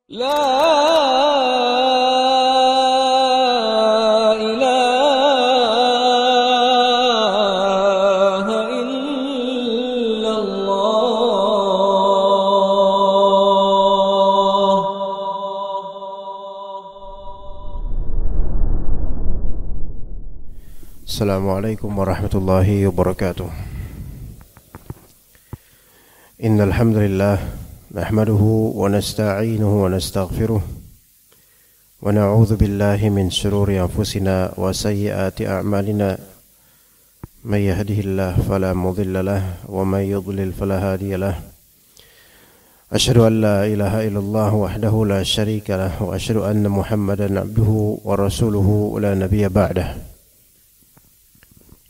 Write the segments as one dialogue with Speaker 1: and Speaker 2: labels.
Speaker 1: لا إله إلا الله.
Speaker 2: Assalamualaikum warahmatullahi wabarakatuh. Innal hamdalillah nahmaduhu wa nasta'inuhu wa nastaghfiruh wa na'udzu billahi min shururi anfusina wa sayyiati a'malina. May yahdihillahu fala mudilla lahu wa may yudlil fala hadiya lahu. Asyhadu an la ilaha illallah wahdahu la syarika lahu wa asyhadu anna Muhammadan 'abduhu wa rasuluhu la nabiyya ba'dahu.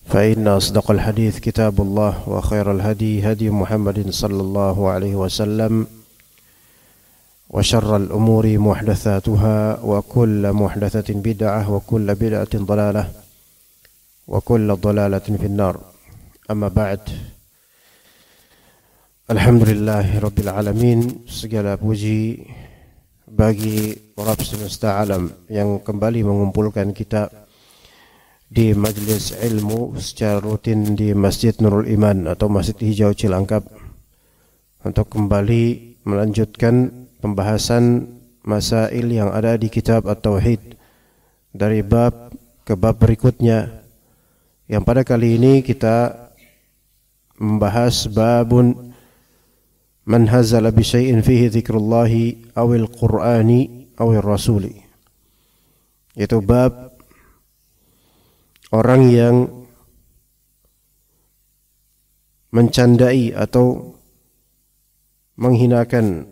Speaker 2: فإن أصدق الحديث كتاب الله وخير الهدي هدي محمد صلى الله عليه وسلم وشر الأمور محدثاتها وكل محدثة بدعة وكل بدعة ضلالة وكل ضلالة في النار. أما بعد, Alhamdulillahi Rabbil Alamin. Segala puji bagi Rabb semesta alam yang kembali mengumpulkan kita di majlis ilmu secara rutin di Masjid Nurul Iman atau Masjid Hijau Cilangkap untuk kembali melanjutkan pembahasan masail yang ada di kitab At-Tauhid dari bab ke bab berikutnya, yang pada kali ini kita membahas babun man hazala bi syai'in fihi dzikrullahi awil qur'ani awil rasuli, yaitu bab orang yang mencandai atau menghinakan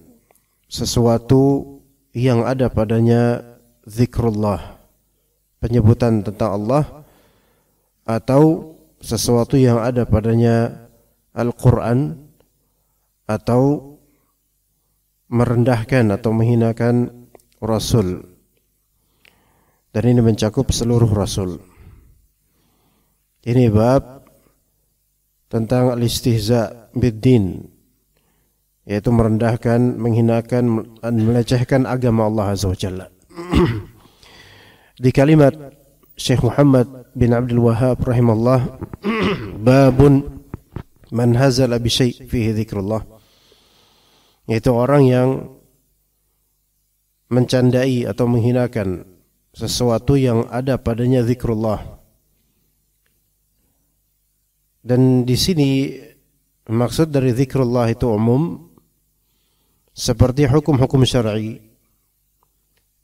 Speaker 2: sesuatu yang ada padanya zikrullah, penyebutan tentang Allah, atau sesuatu yang ada padanya Al-Quran, atau merendahkan atau menghinakan Rasul. Dan ini mencakup seluruh Rasul. Ini bab tentang al-istihza bid-din, yaitu merendahkan, menghinakan, melecehkan agama Allah Azza wa Jalla. Di kalimat Syekh Muhammad bin Abdul Wahhab rahimahullah, babun man hazala bi syai' fihi dzikrullah, yaitu orang yang mencandai atau menghinakan sesuatu yang ada padanya zikrullah. Dan di sini maksud dari zikrullah itu umum, seperti hukum-hukum syar'i,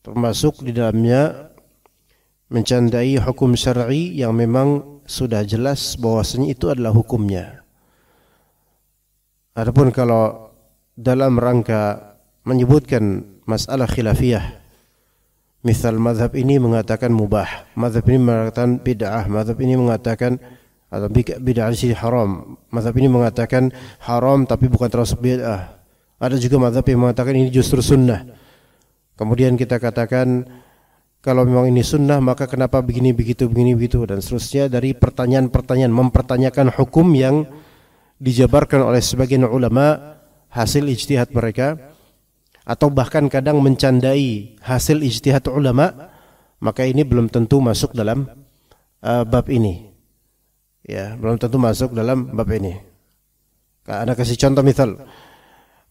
Speaker 2: termasuk di dalamnya mencandai hukum syar'i yang memang sudah jelas bahwasanya itu adalah hukumnya. Adapun kalau dalam rangka menyebutkan masalah khilafiyah, misal mazhab ini mengatakan mubah, mazhab ini mengatakan bid'ah, mazhab ini mengatakan atau bid'ah sih haram, mazhab ini mengatakan haram tapi bukan termasuk bid'ah, ada juga mazhab yang mengatakan ini justru sunnah. Kemudian kita katakan kalau memang ini sunnah maka kenapa begini begitu dan seterusnya, dari pertanyaan-pertanyaan, mempertanyakan hukum yang dijabarkan oleh sebagian ulama hasil ijtihad mereka, atau bahkan kadang mencandai hasil ijtihad ulama, maka ini belum tentu masuk dalam bab ini. Ya, belum tentu masuk dalam bab ini. Ana kasih contoh misal.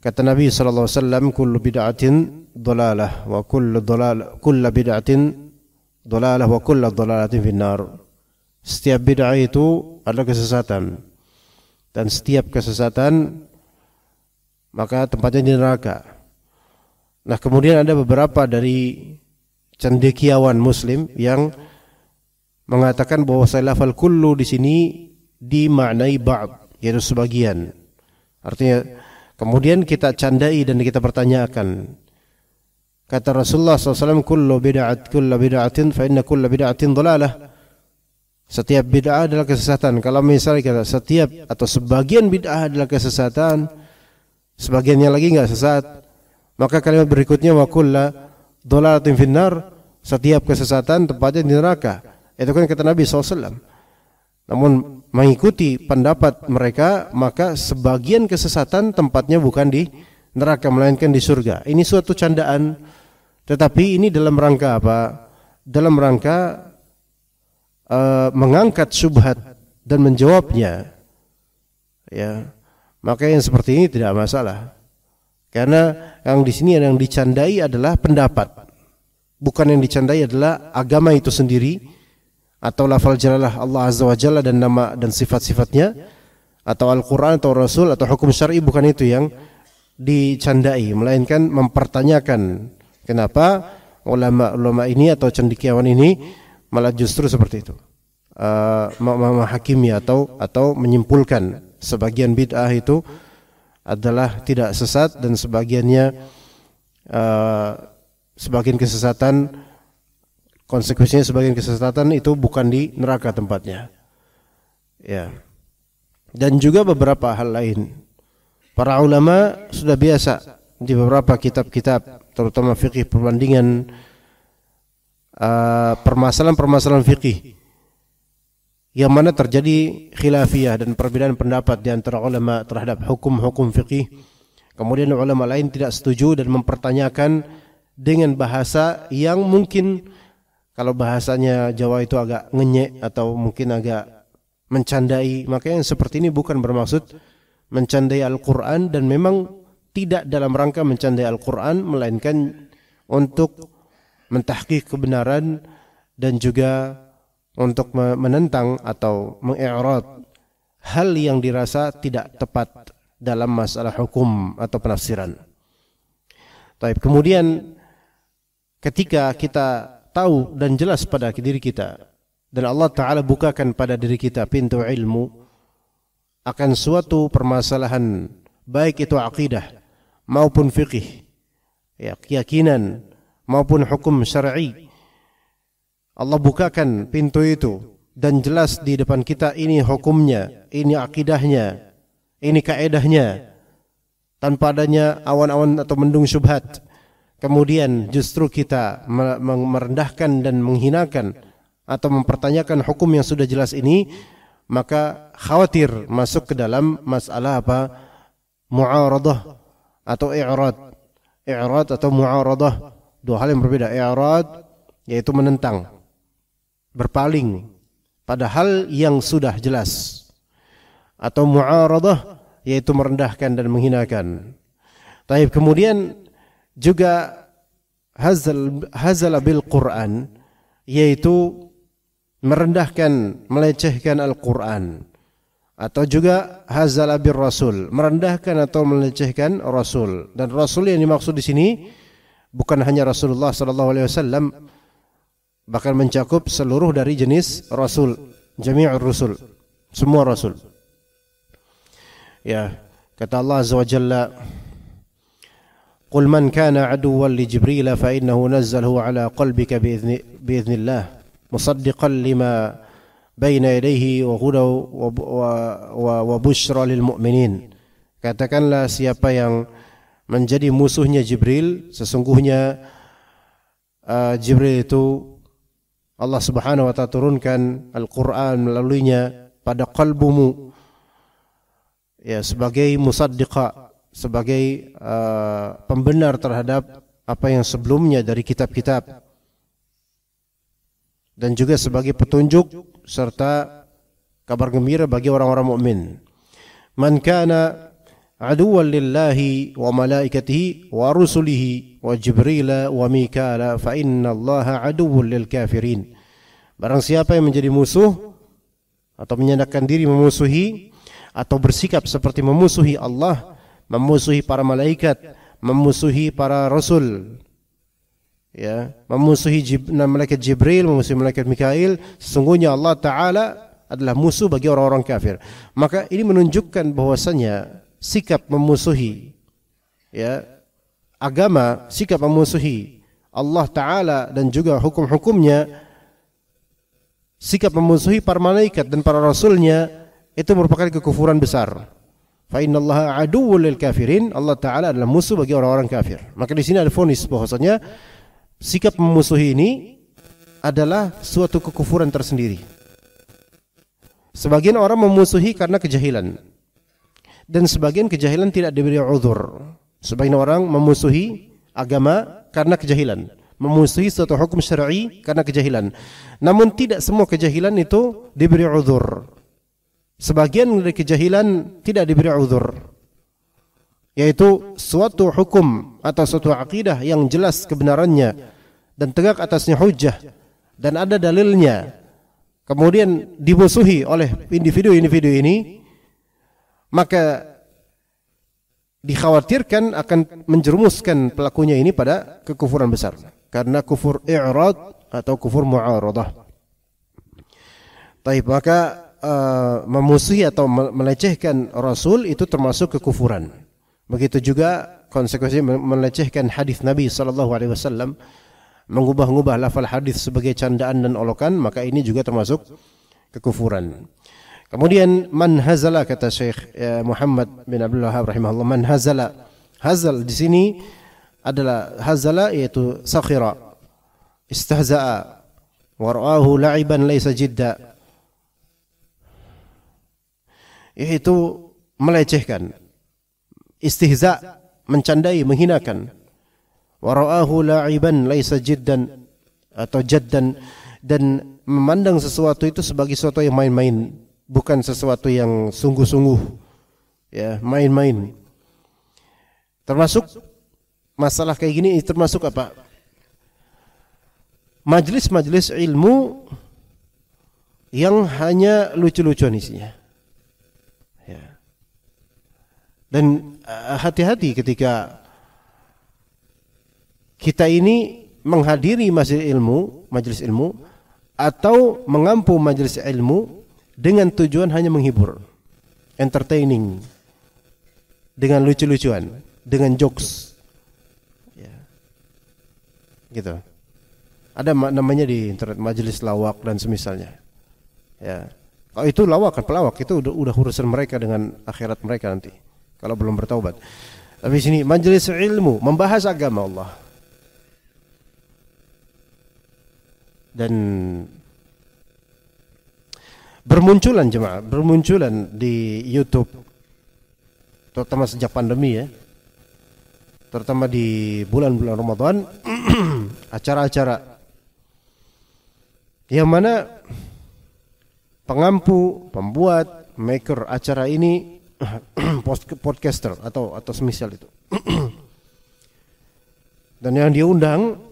Speaker 2: Kata Nabi sallallahu alaihi wasallam, kullu bid'atin dhalalah wa kullu bid'atin dhalalah wa kullu dhalalatin finnar. Setiap bid'ah itu adalah kesesatan, dan setiap kesesatan maka tempatnya di neraka. Nah, kemudian ada beberapa dari cendekiawan muslim yang mengatakan bahwa lafal kullu di sini dimaknai ba'd, yaitu sebagian. Artinya kemudian kita candai dan kita pertanyakan. Kata Rasulullah SAW, kullu bid'atin fa inna kullu bid'atin dhalalah. Setiap bid'ah adalah kesesatan. Kalau misalnya kita setiap atau sebagian bid'ah adalah kesesatan, sebagiannya lagi enggak sesat, maka kalimat berikutnya wa kullu dhalalatin finnar, setiap kesesatan tempatnya di neraka. Itu kan kata Nabi SAW. Namun mengikuti pendapat mereka, maka sebagian kesesatan tempatnya bukan di neraka melainkan di surga. Ini suatu candaan, tetapi ini dalam rangka apa? Dalam rangka mengangkat syubhat dan menjawabnya. Ya, maka yang seperti ini tidak masalah. Karena yang di sini yang dicandai adalah pendapat. Bukan yang dicandai adalah agama itu sendiri atau lafal jalalah Allah Azza wa Jalla dan nama dan sifat-sifatnya atau Al-Qur'an atau Rasul atau hukum syar'i, bukan itu yang dicandai, melainkan mempertanyakan kenapa ulama ini atau cendekiawan ini malah justru seperti itu. Menghakimi atau menyimpulkan sebagian bid'ah itu adalah tidak sesat dan sebagiannya sebagian kesesatan, konsekuensinya sebagian kesesatan itu bukan di neraka tempatnya. Ya. Dan juga beberapa hal lain. Para ulama sudah biasa di beberapa kitab-kitab, terutama fikih perbandingan permasalahan-permasalahan fikih yang mana terjadi khilafiyah dan perbedaan pendapat di antara ulama terhadap hukum-hukum fikih. Kemudian ulama lain tidak setuju dan mempertanyakan dengan bahasa yang mungkin kalau bahasanya Jawa itu agak ngenyek atau mungkin agak mencandai. Maka yang seperti ini bukan bermaksud mencandai Al-Quran dan memang tidak dalam rangka mencandai Al-Quran, melainkan untuk mentahqiq kebenaran dan juga untuk menentang atau mengi'rad hal yang dirasa tidak tepat dalam masalah hukum atau penafsiran. Baik, kemudian ketika kita tahu dan jelas pada diri kita dan Allah Ta'ala bukakan pada diri kita pintu ilmu akan suatu permasalahan, baik itu akidah maupun fikih, ya, keyakinan maupun hukum syar'i, Allah bukakan pintu itu dan jelas di depan kita ini hukumnya, ini akidahnya, ini kaedahnya, tanpa adanya awan-awan atau mendung syubhat. Kemudian justru kita merendahkan dan menghinakan atau mempertanyakan hukum yang sudah jelas ini, maka khawatir masuk ke dalam masalah apa? Mu'aradah atau i'rad. I'rad atau mu'aradah, dua hal yang berbeda. I'rad yaitu menentang, berpaling pada hal yang sudah jelas, atau mu'aradah yaitu merendahkan dan menghinakan. Taib, kemudian juga hazal bil Quran, yaitu merendahkan, melecehkan Al-Quran, atau juga hazal bil Rasul, merendahkan atau melecehkan Rasul. Dan Rasul yang dimaksud di sini bukan hanya Rasulullah sallallahu alaihi wasallam, bahkan mencakup seluruh dari jenis Rasul, jami'ur Rasul, semua Rasul. Ya, kata Allah Azza wa Jalla, "Qul man kana aduwwan li Jibril fa innahu nazzalahu ala qalbika bi'iznillah, musaddiqan lima baina yadayhi wa hudaw wa busyra lil mu'minin." Katakanlah, siapa yang menjadi musuhnya Jibril, sesungguhnya Jibril itu Allah Subhanahu wa ta'ala turunkan Al-Quran melaluinya pada qalbumu, ya, sebagai musaddiqa, sebagai pembenar terhadap apa yang sebelumnya dari kitab-kitab, dan juga sebagai petunjuk serta kabar gembira bagi orang-orang mukmin. Man kana aduwwan lillahi wa malaikatihi wa rusulihi wa Jibril wa Mikala fa inna Allaha aduwwun lil kafirin. Barang siapa yang menjadi musuh atau menyatakan diri memusuhi atau bersikap seperti memusuhi Allah, memusuhi para malaikat, memusuhi para rasul, ya, memusuhi malaikat Jibril, memusuhi malaikat Mikail, sesungguhnya Allah Ta'ala adalah musuh bagi orang-orang kafir. Maka ini menunjukkan bahwasanya sikap memusuhi, ya, agama, sikap memusuhi Allah Ta'ala dan juga hukum-hukumnya, sikap memusuhi para malaikat dan para rasulnya, itu merupakan kekufuran besar. Fa innallaha aduwwul lil kafirin, Allah Ta'ala adalah musuh bagi orang-orang kafir. Maka di sini ada vonis bahwasanya sikap memusuhi ini adalah suatu kekufuran tersendiri. Sebagian orang memusuhi karena kejahilan, dan sebagian kejahilan tidak diberi uzur. Sebagian orang memusuhi agama karena kejahilan, memusuhi suatu hukum syar'i karena kejahilan. Namun tidak semua kejahilan itu diberi uzur. Sebagian dari kejahilan tidak diberi uzur, yaitu suatu hukum atau suatu akidah yang jelas kebenarannya dan tegak atasnya hujjah dan ada dalilnya, kemudian dimusuhi oleh individu-individu ini, maka dikhawatirkan akan menjerumuskan pelakunya ini pada kekufuran besar karena kufur i'rad atau kufur mu'aradah. Baik, maka memusuhi atau melecehkan Rasul itu termasuk kekufuran. Begitu juga konsekuensinya melecehkan hadis Nabi sallallahu alaihi wasallam, mengubah-ubah lafal hadis sebagai candaan dan olokan, maka ini juga termasuk kekufuran. Kemudian man hazala, kata Syekh Muhammad bin Abdul Wahhab rahimahullah, man hazala. Hazal di sini adalah hazala yaitu sakhira, istahza'a, wa ra'ahu la'iban laisa jidda. Yaitu melecehkan, istihza, mencandai, menghinakan. Wa ra'ahu la'iban laisa jiddan atau jaddan, dan memandang sesuatu itu sebagai sesuatu yang main-main, bukan sesuatu yang sungguh-sungguh, ya, main-main. Termasuk masalah kayak gini, termasuk apa? Majelis-majelis ilmu yang hanya lucu-lucuan isinya. Ya. Dan hati-hati ketika kita ini menghadiri majelis ilmu atau mengampu majelis ilmu dengan tujuan hanya menghibur, entertaining, dengan lucu-lucuan, dengan jokes, ya, gitu. Ada namanya di internet majelis lawak dan semisalnya. Ya, kalau itu lawak, pelawak itu udah urusan mereka dengan akhirat mereka nanti, kalau belum bertaubat. Tapi sini majelis ilmu membahas agama Allah. Dan bermunculan jemaah, bermunculan di YouTube, terutama sejak pandemi ya, terutama di bulan-bulan Ramadan, acara-acara yang mana pengampu, pembuat, maker acara ini podcaster atau semisal itu. Dan yang diundang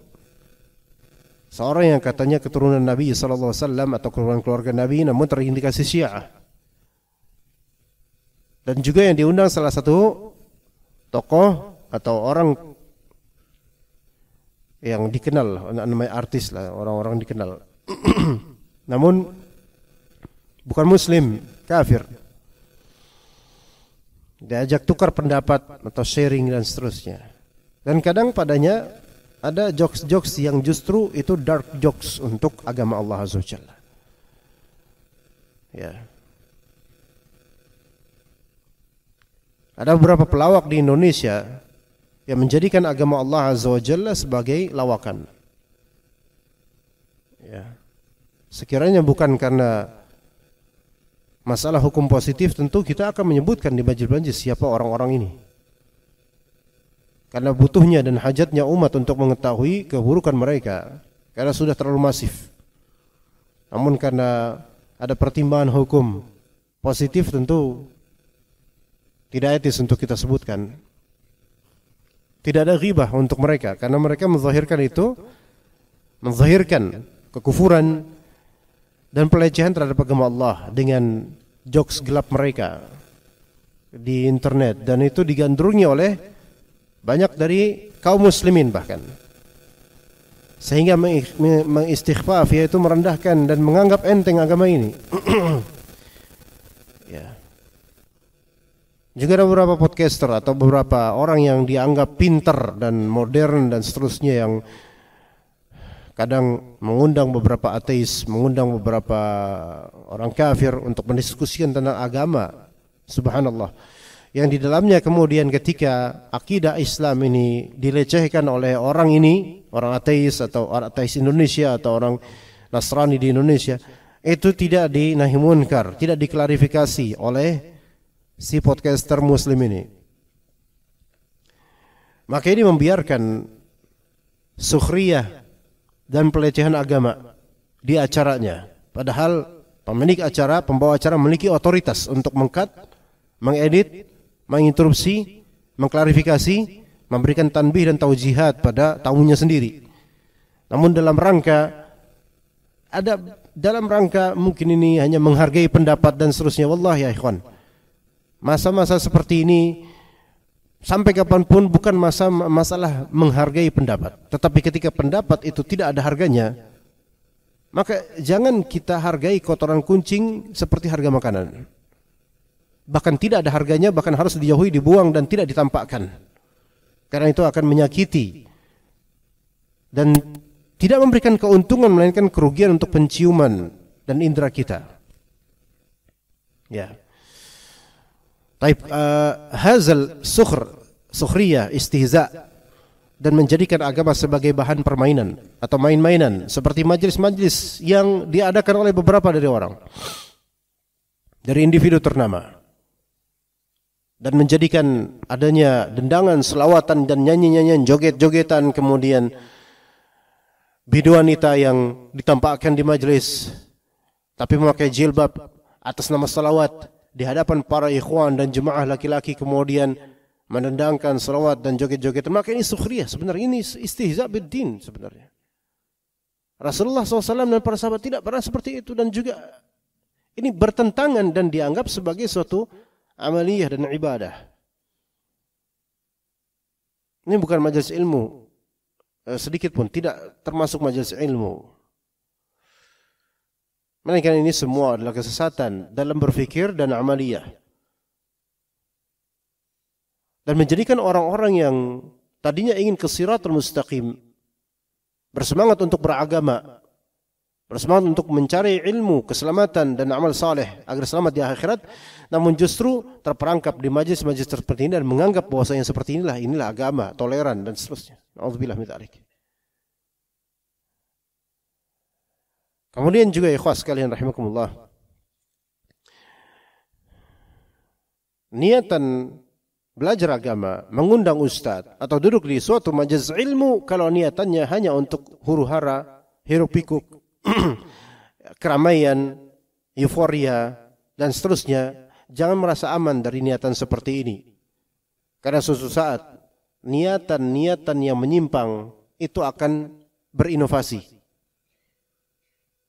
Speaker 2: seorang yang katanya keturunan Nabi sallallahu alaihi wasallam atau keluarga Nabi, namun terindikasi Syiah. Dan juga yang diundang salah satu tokoh atau orang yang dikenal, namanya artis lah, orang-orang dikenal. Namun bukan muslim, kafir. Diajak tukar pendapat atau sharing dan seterusnya. Dan kadang padanya ada jokes-jokes yang justru itu dark jokes untuk agama Allah Azza wa Jalla. Ya. Ada beberapa pelawak di Indonesia yang menjadikan agama Allah Azza wa Jalla sebagai lawakan. Ya. Sekiranya bukan karena masalah hukum positif, tentu kita akan menyebutkan di majelis siapa orang-orang ini. Karena butuhnya dan hajatnya umat untuk mengetahui keburukan mereka, karena sudah terlalu masif. Namun karena ada pertimbangan hukum positif, tentu tidak etis untuk kita sebutkan. Tidak ada ghibah untuk mereka, karena mereka menzahirkan itu, menzahirkan kekufuran dan pelecehan terhadap agama Allah dengan jokes gelap mereka di internet, dan itu digandrungi oleh banyak dari kaum muslimin bahkan, sehingga mengistighfaf, yaitu merendahkan dan menganggap enteng agama ini. Ya. Juga ada beberapa podcaster atau beberapa orang yang dianggap pintar dan modern dan seterusnya, yang kadang mengundang beberapa ateis, mengundang beberapa orang kafir untuk mendiskusikan tentang agama. Subhanallah. Yang di dalamnya kemudian ketika akidah Islam ini dilecehkan oleh orang ini, orang ateis atau orang ateis Indonesia atau orang Nasrani di Indonesia, itu tidak dinahi munkar, tidak diklarifikasi oleh si podcaster muslim ini. Maka ini membiarkan sukhriyah dan pelecehan agama di acaranya. Padahal pemilik acara, pembawa acara memiliki otoritas untuk mengkat, mengedit, menginterupsi, mengklarifikasi, memberikan tanbih dan taujihat pada tamunya sendiri. Namun dalam rangka mungkin ini hanya menghargai pendapat dan seterusnya. Wallahi ya ikhwan, masa-masa seperti ini sampai kapanpun bukan masalah menghargai pendapat. Tetapi ketika pendapat itu tidak ada harganya, maka jangan kita hargai kotoran kucing seperti harga makanan. Bahkan tidak ada harganya, bahkan harus dijauhi, dibuang dan tidak ditampakkan. Karena itu akan menyakiti dan tidak memberikan keuntungan melainkan kerugian untuk penciuman dan indera kita. Ya. Taib hazal sukhriyah istihza dan menjadikan agama sebagai bahan permainan atau main-mainan seperti majlis-majlis yang diadakan oleh beberapa dari orang, dari individu ternama, dan menjadikan adanya dendangan, selawatan dan nyanyi-nyanyian, joget-jogetan, kemudian bidu wanita yang ditampakkan di majlis tapi memakai jilbab atas nama salawat di hadapan para ikhwan dan jemaah laki-laki, kemudian mendendangkan salawat dan joget-joget. Maka ini sukhriyah, sebenarnya ini istihza bid-din sebenarnya. Rasulullah SAW dan para sahabat tidak pernah seperti itu, dan juga ini bertentangan dan dianggap sebagai suatu amaliyah dan ibadah. Ini bukan majelis ilmu, sedikit pun tidak termasuk majelis ilmu. Melainkan ini semua adalah kesesatan dalam berfikir dan amaliyah. Dan menjadikan orang-orang yang tadinya ingin ke siratul mustaqim, bersemangat untuk beragama, bersemangat untuk mencari ilmu, keselamatan dan amal saleh agar selamat di akhirat, namun justru terperangkap di majlis-majlis seperti ini dan menganggap bahwasanya seperti inilah agama, toleran dan seterusnya. Nauzubillah min dzalik. Kemudian juga ikhwas sekalian rahimakumullah, niatan belajar agama, mengundang ustadz atau duduk di suatu majelis ilmu, kalau niatannya hanya untuk huru-hara, hiruk-pikuk, keramaian, euforia dan seterusnya, jangan merasa aman dari niatan seperti ini. Karena suatu saat niatan-niatan yang menyimpang itu akan berinovasi.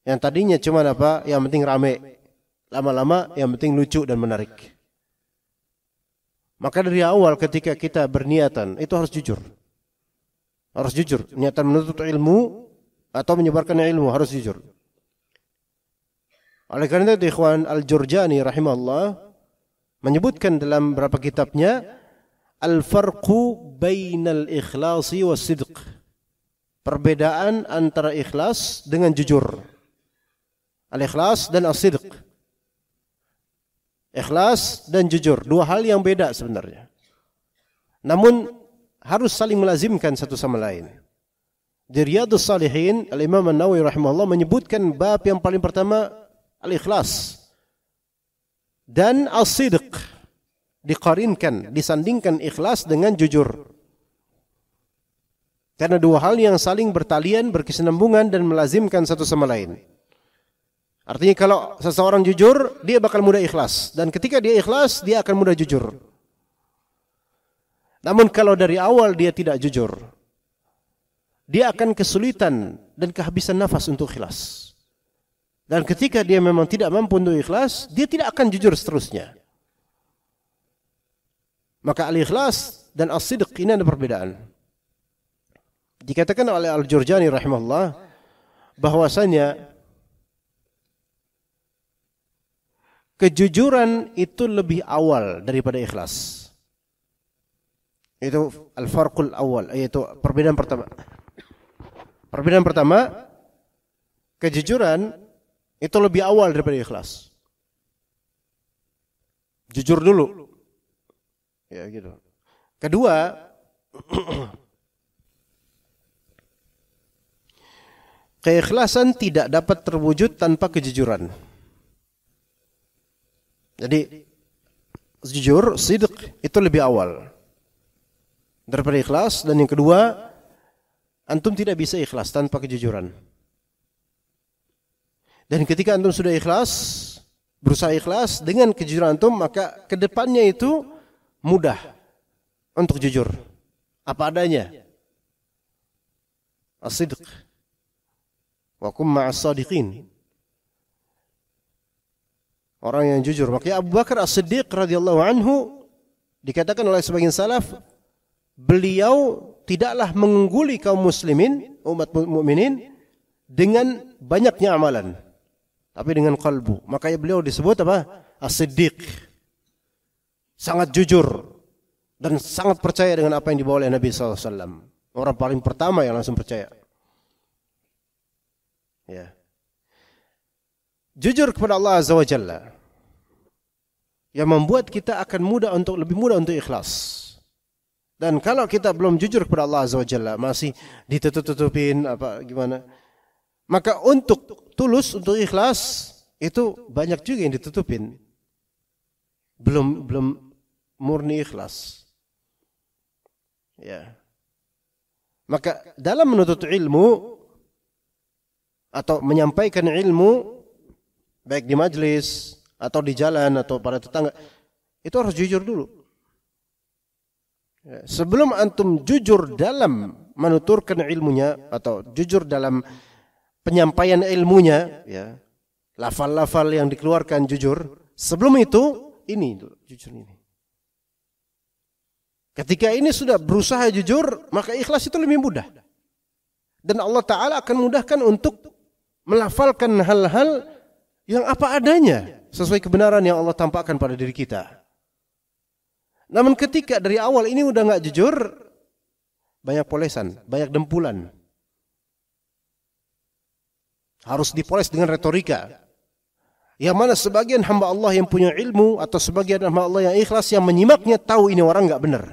Speaker 2: Yang tadinya cuma apa? Yang penting rame. Lama-lama yang penting lucu dan menarik. Maka dari awal ketika kita berniatan itu harus jujur. Harus jujur. Niatan menuntut ilmu atau menyebarkan ilmu harus jujur. Oleh karena itu Ikhwan Al-Jurjani rahimahullah menyebutkan dalam beberapa kitabnya al-farqu bainal ikhlasi was sidq. Perbedaan antara ikhlas dengan jujur. Al-ikhlas dan as-sidq. Ikhlas dan jujur, dua hal yang beda sebenarnya. Namun harus saling melazimkan satu sama lain. Di Riyadhus Shalihin, Al-Imam An-Nawawi rahimahullah menyebutkan bab yang paling pertama al-ikhlas dan as-sidq. Diqarinkan, disandingkan ikhlas dengan jujur. Karena dua hal yang saling bertalian, berkesinambungan dan melazimkan satu sama lain. Artinya kalau seseorang jujur, dia bakal mudah ikhlas. Dan ketika dia ikhlas, dia akan mudah jujur. Namun kalau dari awal dia tidak jujur, dia akan kesulitan dan kehabisan nafas untuk ikhlas. Dan ketika dia memang tidak mampu untuk ikhlas, dia tidak akan jujur seterusnya. Maka al-ikhlas dan as-sidq ini ada perbedaan. Dikatakan oleh Al-Jurjani rahimahullah bahwasanya kejujuran itu lebih awal daripada ikhlas. Itu al-farqul awal, yaitu perbedaan pertama. Perbedaan pertama, kejujuran itu lebih awal daripada ikhlas. Jujur dulu. Ya gitu. Kedua, keikhlasan tidak dapat terwujud tanpa kejujuran. Jadi jujur, sidq itu lebih awal. daripada ikhlas. Dan yang kedua, antum tidak bisa ikhlas tanpa kejujuran. Dan ketika antum sudah ikhlas, berusaha ikhlas dengan kejujuran antum, maka kedepannya itu mudah untuk jujur apa adanya. As-sidq wa kum ma'as sadiqin. Orang yang jujur. Makanya Abu Bakar As-Siddiq radhiyallahu anhu dikatakan oleh sebagian salaf, beliau tidaklah mengungguli kaum muslimin, umat mukminin dengan banyaknya amalan, tapi dengan qalbu. Makanya beliau disebut apa? As-Siddiq. Sangat jujur dan sangat percaya dengan apa yang dibawa oleh Nabi sallallahu alaihi wasallam. Orang paling pertama yang langsung percaya. Ya. Jujur kepada Allah Azza wa Jalla yang membuat kita akan lebih mudah untuk ikhlas. Dan kalau kita belum jujur kepada Allah Azza wa Jalla, masih ditutup-tutupin apa gimana, maka untuk tulus, untuk ikhlas itu banyak juga yang ditutupin. Belum murni ikhlas. Ya. Maka dalam menuntut ilmu atau menyampaikan ilmu, baik di majlis atau di jalan atau pada tetangga, itu harus jujur dulu. Ya, sebelum antum jujur dalam menuturkan ilmunya atau jujur dalam penyampaian ilmunya, ya, lafal-lafal yang dikeluarkan jujur, sebelum itu ini dulu, jujur ini. Ketika ini sudah berusaha jujur, maka ikhlas itu lebih mudah. Dan Allah Ta'ala akan mudahkan untuk melafalkan hal-hal yang apa adanya, sesuai kebenaran yang Allah tampakkan pada diri kita. Namun ketika dari awal ini udah gak jujur, banyak polesan, banyak dempulan. Harus dipoles dengan retorika. Yang mana sebagian hamba Allah yang punya ilmu atau sebagian hamba Allah yang ikhlas, yang menyimaknya tahu ini orang gak benar.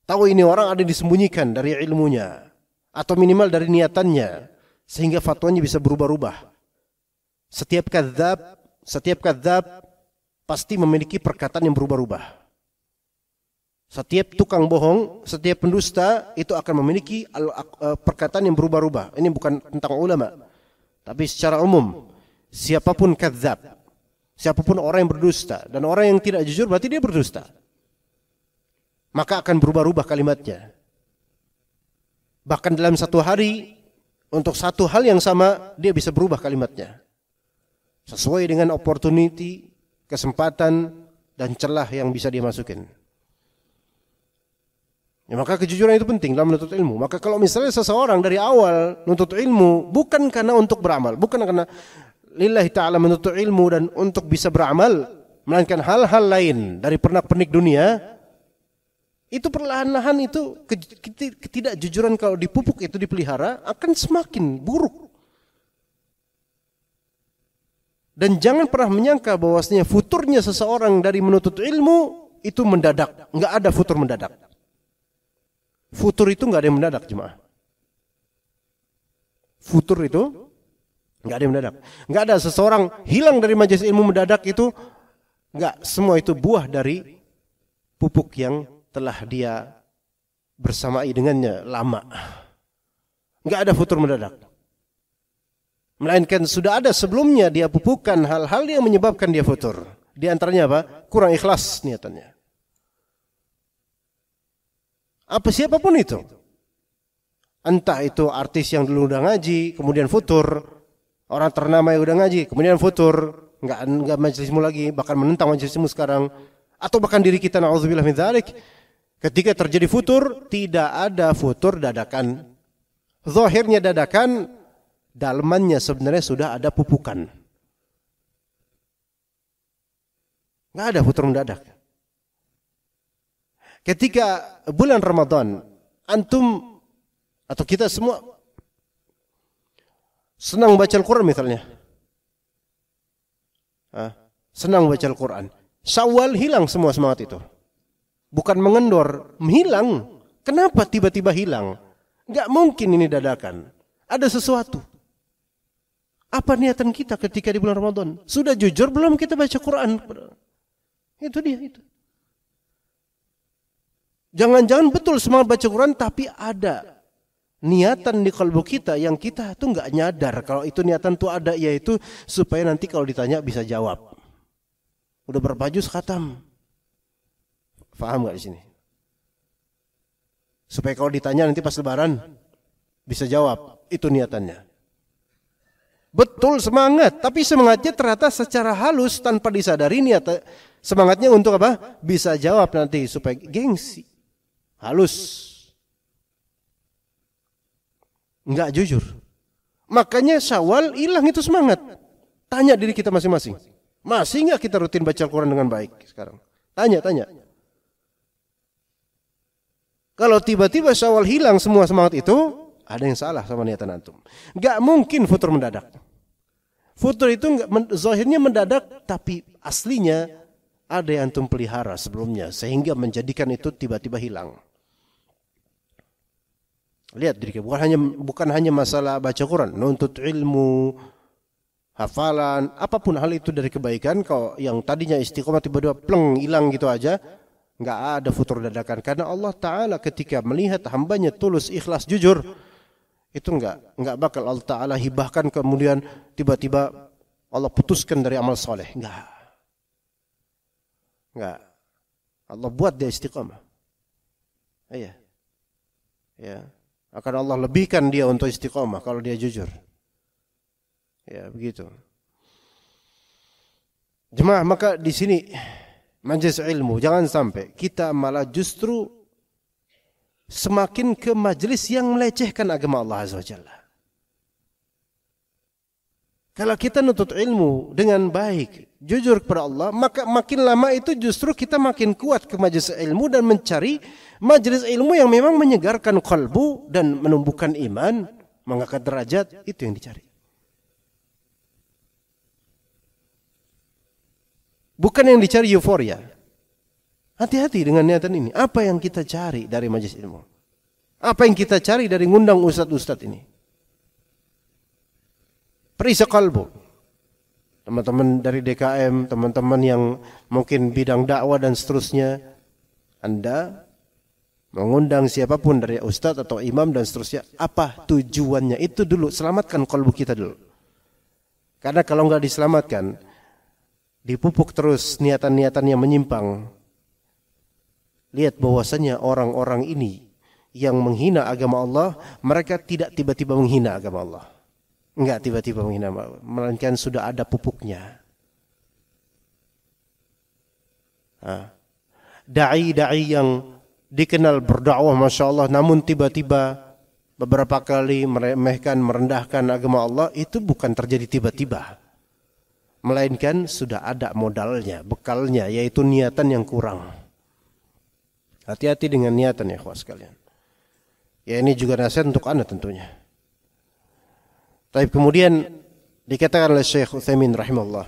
Speaker 2: Tahu ini orang ada disembunyikan dari ilmunya atau minimal dari niatannya, sehingga fatwanya bisa berubah-ubah. Setiap kadzab pasti memiliki perkataan yang berubah-ubah. Setiap tukang bohong, setiap pendusta itu akan memiliki perkataan yang berubah-ubah. Ini bukan tentang ulama, tapi secara umum. Siapapun kadzab, siapapun orang yang berdusta, dan orang yang tidak jujur berarti dia berdusta. Maka akan berubah-ubah kalimatnya. Bahkan dalam satu hari, untuk satu hal yang sama, dia bisa berubah kalimatnya. Sesuai dengan opportunity, kesempatan, dan celah yang bisa dia masukin. Ya, maka kejujuran itu penting dalam menuntut ilmu. Maka kalau misalnya seseorang dari awal menuntut ilmu, bukan karena untuk beramal, bukan karena lillahi ta'ala menuntut ilmu dan untuk bisa beramal, melainkan hal-hal lain dari pernak-pernik dunia, itu perlahan-lahan itu ketidakjujuran kalau dipupuk itu dipelihara akan semakin buruk. Dan jangan pernah menyangka bahwasanya futurnya seseorang dari menuntut ilmu itu mendadak. Enggak ada futur mendadak. Futur itu enggak ada yang mendadak, jemaah. Futur itu enggak ada yang mendadak. Enggak ada seseorang hilang dari majelis ilmu mendadak itu, enggak. Semua itu buah dari pupuk yang telah dia bersamai dengannya lama. Enggak ada futur mendadak. Melainkan sudah ada sebelumnya dia pupukkan hal-hal yang menyebabkan dia futur. Di antaranya apa? Kurang ikhlas niatannya. Apa siapapun itu. Entah itu artis yang dulu udah ngaji, kemudian futur. Orang ternama yang udah ngaji, kemudian futur. Enggak majelismu lagi, bahkan menentang majelismu sekarang. Atau bahkan diri kita, na'udzubillah min dzalik. Ketika terjadi futur, tidak ada futur dadakan. Zahirnya dadakan, dalamannya sebenarnya sudah ada pupukan. Nggak ada futur mendadak. Ketika bulan Ramadan, antum atau kita semua senang baca Al-Quran misalnya. Senang baca Al-Quran. Syawal hilang semua semangat itu. Bukan mengendor, hilang. Kenapa tiba-tiba hilang? Nggak mungkin ini dadakan. Ada sesuatu. Apa niatan kita ketika di bulan Ramadan? Sudah jujur belum kita baca Quran? Itu dia itu. Jangan-jangan betul semangat baca Quran tapi ada niatan di kalbu kita yang kita tuh nggak nyadar kalau itu niatan tuh ada, yaitu supaya nanti kalau ditanya bisa jawab. Udah berapa juz khatam? Faham nggak di sini? Supaya kalau ditanya nanti pas lebaran bisa jawab, itu niatannya. Betul semangat, tapi semangatnya ternyata secara halus tanpa disadari niat semangatnya untuk apa? Bisa jawab nanti supaya gengsi. Halus. Enggak jujur. Makanya Syawal hilang itu semangat. Tanya diri kita masing-masing. Masih enggak kita rutin baca Al-Quran dengan baik sekarang? Tanya. Kalau tiba-tiba Syawal hilang semua semangat itu, ada yang salah sama niatan antum. Enggak mungkin futur mendadak. Futur itu zahirnya mendadak, tapi aslinya ada yang antum pelihara sebelumnya sehingga menjadikan itu tiba-tiba hilang. Lihat diri, bukan hanya masalah baca Quran, nuntut ilmu, hafalan, apapun hal itu dari kebaikan. Kalau yang tadinya istiqomah tiba-tiba pleng hilang gitu aja, nggak ada futur dadakan. Karena Allah Taala ketika melihat hambanya tulus, ikhlas, jujur, itu nggak bakal Allah Taala hibahkan kemudian tiba-tiba Allah putuskan dari amal soleh. Nggak. Allah buat dia istiqomah. Iya. Ya. Akan Allah lebihkan dia untuk istiqomah kalau dia jujur. Ya, begitu. Jemaah, maka di sini majelis ilmu jangan sampai kita malah justru semakin ke majelis yang melecehkan agama Allah Azza wa Jalla. Kalau kita nuntut ilmu dengan baik, jujur kepada Allah, maka makin lama itu justru kita makin kuat ke majelis ilmu dan mencari majelis ilmu yang memang menyegarkan kalbu dan menumbuhkan iman, mengangkat derajat, itu yang dicari. Bukan yang dicari euforia. Hati-hati dengan niatan ini. Apa yang kita cari dari majelis ilmu? Apa yang kita cari dari ngundang ustadz-ustadz ini? Perisa kalbu. Teman-teman dari DKM, teman-teman yang mungkin bidang dakwah dan seterusnya, Anda mengundang siapapun dari ustadz atau imam dan seterusnya, apa tujuannya? Itu dulu, selamatkan kalbu kita dulu. Karena kalau nggak diselamatkan, dipupuk terus niatan-niatan yang menyimpang. Lihat bahwasanya orang-orang ini yang menghina agama Allah, mereka tidak tiba-tiba menghina agama Allah. Enggak tiba-tiba menghina, melainkan sudah ada pupuknya. Dai-dai yang dikenal berdakwah Masya Allah, namun tiba-tiba beberapa kali meremehkan, merendahkan agama Allah, itu bukan terjadi tiba-tiba. Melainkan sudah ada modalnya, bekalnya, yaitu niatan yang kurang. Hati-hati dengan niatan ya ikhwah sekalian. Ya ini juga nasihat untuk Anda tentunya. Tapi kemudian dikatakan oleh Syekh Utsaimin rahimahullah,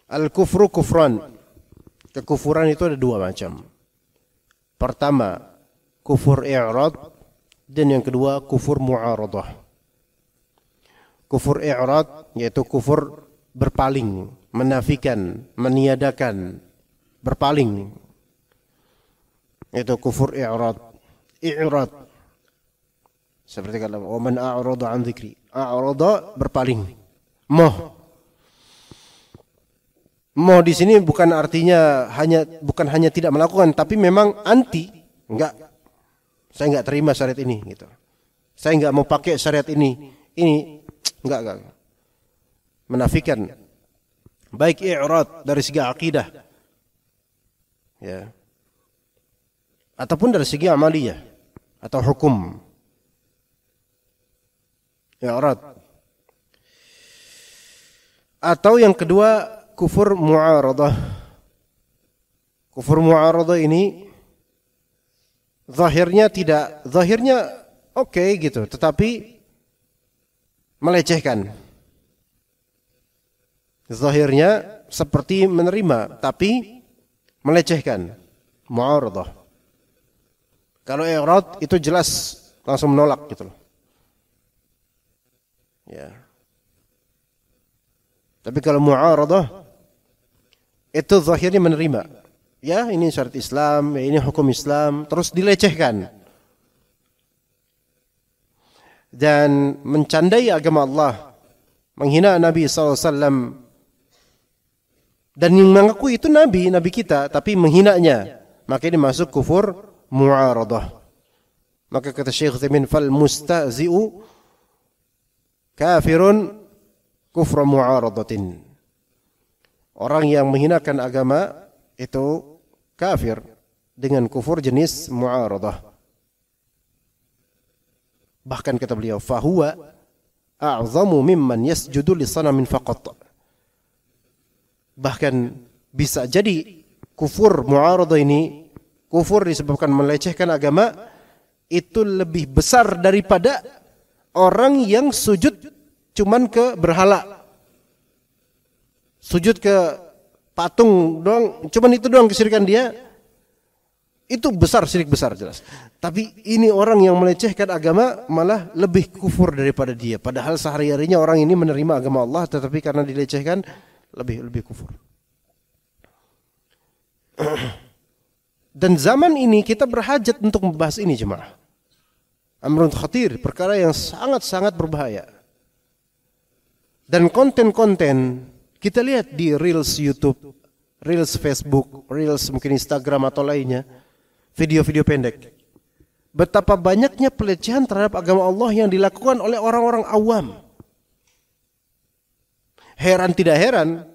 Speaker 2: al-kufru kufran. Kekufuran itu ada dua macam. Pertama, kufur i'rad, dan yang kedua kufur mu'aradah. Kufur i'rad yaitu kufur berpaling, menafikan, meniadakan, berpaling. Itu kufur i'rad. I'rad seperti kata wa man a'rada an dzikri. A'rada berpaling. Moh di sini bukan artinya bukan hanya tidak melakukan, tapi memang anti. Enggak. Saya enggak terima syariat ini gitu. Saya enggak mau pakai syariat ini. Ini enggak. Menafikan. Baik i'rad dari segi akidah. Ya. Ataupun dari segi amaliyah atau hukum. I'rad. Atau yang kedua kufur mu'aradah. Kufur mu'aradah ini zahirnya oke gitu, tetapi melecehkan. Zahirnya seperti menerima tapi melecehkan. Mu'aradah. Kalau i'rad itu jelas langsung menolak gitu loh. Ya. Tapi kalau mu'aradah itu zahirnya menerima. Ya, ini syariat Islam, ini hukum Islam, terus dilecehkan. Dan mencandai agama Allah, menghina Nabi SAW, dan yang mengaku itu Nabi kita, tapi menghinanya, maka ini masuk kufur mu'aradah. Maka kata Syekh Utsaimin, fal mustahzi'u kafirun kufra mu'aradatin. Orang yang menghinakan agama itu kafir dengan kufur jenis mu'aradah. Bahkan kata beliau, fahuwa a'zamu mimman yasjudu li sanamin faqat. Bahkan bisa jadi kufur mu'aradah ini, kufur disebabkan melecehkan agama, itu lebih besar daripada orang yang sujud cuman ke berhala. Sujud ke patung doang, cuman itu doang kesyirikan dia. Itu besar, syirik besar jelas. Tapi ini orang yang melecehkan agama malah lebih kufur daripada dia. Padahal sehari-harinya orang ini menerima agama Allah, tetapi karena dilecehkan lebih kufur. Dan zaman ini kita berhajat untuk membahas ini, jemaah. Amrun khatir, perkara yang sangat-sangat berbahaya. Dan konten-konten kita lihat di Reels YouTube, Reels Facebook, Reels mungkin Instagram atau lainnya, video-video pendek. Betapa banyaknya pelecehan terhadap agama Allah yang dilakukan oleh orang-orang awam. Heran tidak heran,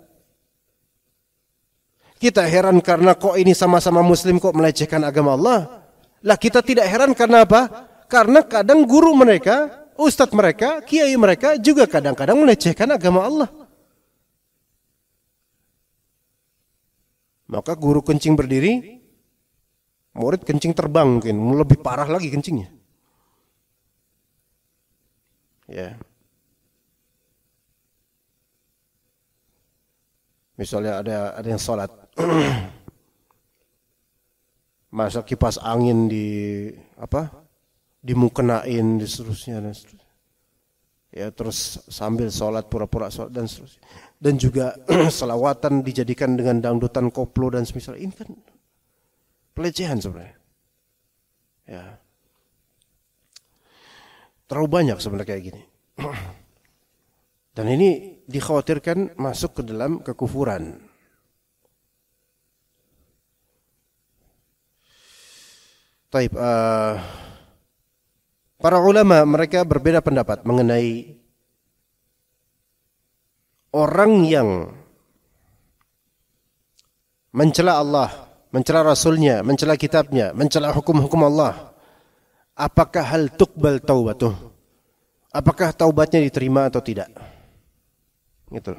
Speaker 2: kita heran karena kok ini sama-sama muslim kok melecehkan agama Allah. Lah kita tidak heran karena apa? Karena kadang guru mereka, ustadz mereka, kiai mereka juga kadang-kadang melecehkan agama Allah. Maka guru kencing berdiri, murid kencing terbang mungkin, lebih parah lagi kencingnya. Ya. Misalnya ada yang sholat, masa kipas angin dimukenain, seterusnya dan seterusnya. Ya, terus sambil sholat pura-pura sholat dan seterusnya. Dan juga selawatan dijadikan dengan dangdutan koplo dan semisal. Ini kan pelecehan sebenarnya. Ya. Terlalu banyak sebenarnya kayak gini. Dan ini dikhawatirkan masuk ke dalam kekufuran. Taib, para ulama mereka berbeda pendapat mengenai orang yang mencela Allah, mencela Rasulnya, mencela kitabnya, mencela hukum-hukum Allah. Apakah hal tuqbal taubatuh? Apakah taubatnya diterima atau tidak? Gitu.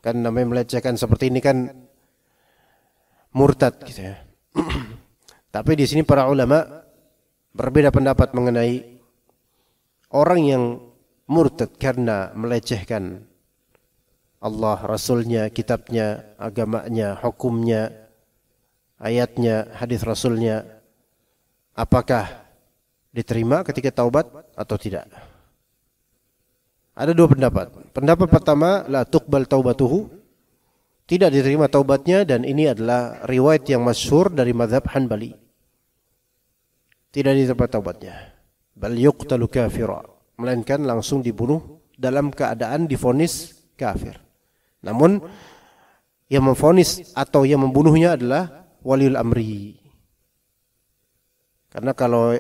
Speaker 2: Kan namanya melecehkan seperti ini kan murtad gitu ya. Tapi di sini para ulama berbeda pendapat mengenai orang yang murtad karena melecehkan Allah, Rasulnya, kitabnya, agamanya, hukumnya, ayatnya, hadis Rasulnya. Apakah diterima ketika taubat atau tidak? Ada dua pendapat. Pendapat pertama, la tuqbal taubatuhu, tidak diterima taubatnya, dan ini adalah riwayat yang masyhur dari mazhab Hanbali. Tidak diterima taubatnya. Bal yuqtalu kafira, melainkan langsung dibunuh dalam keadaan divonis kafir. Namun yang memvonis atau yang membunuhnya adalah waliul amri. Karena kalau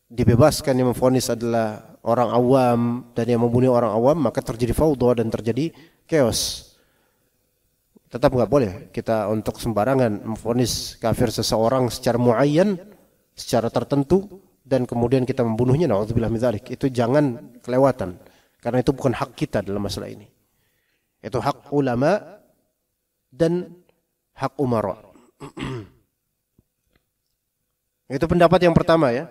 Speaker 2: dibebaskan yang memvonis adalah orang awam dan yang membunuh orang awam, maka terjadi fawdha dan terjadi chaos. Tetap nggak boleh kita untuk sembarangan memvonis kafir seseorang secara muayyan, secara tertentu, dan kemudian kita membunuhnya. Na'udzubillah min dzalik. Itu jangan kelewatan, karena itu bukan hak kita dalam masalah ini. Itu hak ulama dan hak umara. Itu pendapat yang pertama ya.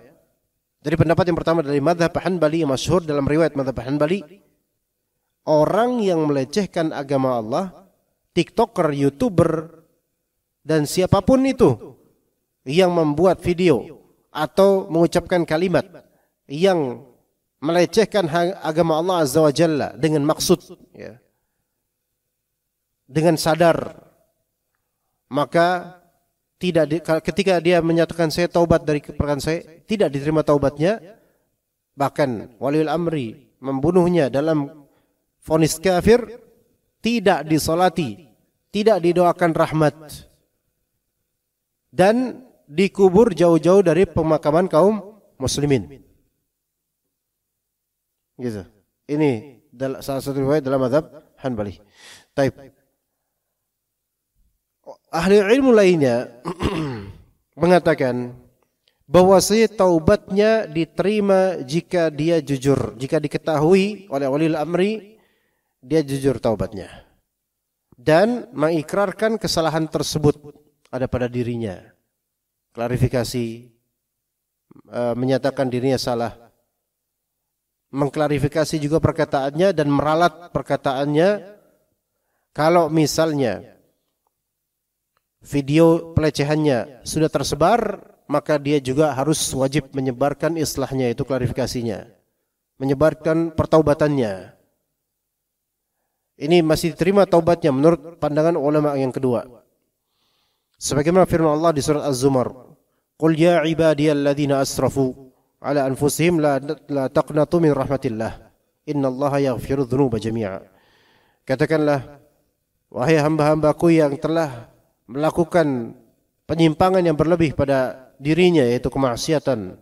Speaker 2: Jadi pendapat yang pertama dari mazhab Hanbali yang masyhur dalam riwayat mazhab Hanbali, orang yang melecehkan agama Allah, TikToker, YouTuber, dan siapapun itu yang membuat video atau mengucapkan kalimat yang melecehkan agama Allah Azza wa Jalla dengan maksud ya, dengan sadar maka ketika dia menyatakan saya taubat dari perkara saya, tidak diterima taubatnya, bahkan waliul amri membunuhnya dalam vonis kafir, tidak disolati, tidak didoakan rahmat, dan dikubur jauh-jauh dari pemakaman kaum muslimin. Gitu. Ini salah satu riwayat dalam mazhab Hanbali. Taib. Ahli ilmu lainnya mengatakan bahwasanya taubatnya diterima jika dia jujur, jika diketahui oleh waliul amri dia jujur taubatnya dan mengikrarkan kesalahan tersebut ada pada dirinya, klarifikasi, menyatakan dirinya salah, mengklarifikasi juga perkataannya dan meralat perkataannya. Kalau misalnya video pelecehannya sudah tersebar, maka dia juga harus wajib menyebarkan islahnya, itu klarifikasinya, menyebarkan pertaubatannya. Ini masih diterima taubatnya menurut pandangan ulama yang kedua. Sebagaimana firman Allah di surat Az-Zumar, "Qul ya ibadiyalladzina asrafu ala anfusihim la taqnatu min rahmatillah, innallaha yaghfiru dzunuba jami'a." Katakanlah, wahai hamba-hambaku yang telah melakukan penyimpangan yang berlebih pada dirinya, yaitu kemaksiatan,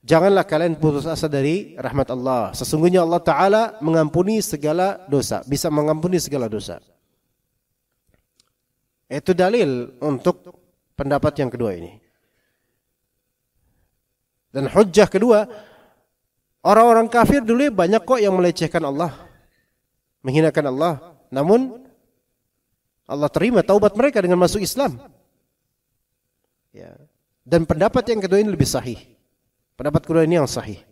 Speaker 2: janganlah kalian putus asa dari rahmat Allah. Sesungguhnya Allah Ta'ala mengampuni segala dosa, bisa mengampuni segala dosa. Itu dalil untuk pendapat yang kedua ini. Dan hujjah kedua, orang-orang kafir dulu banyak kok yang melecehkan Allah, menghinakan Allah, namun Allah terima taubat mereka dengan masuk Islam. Ya. Dan pendapat yang kedua ini lebih sahih. Pendapat kedua ini yang sahih.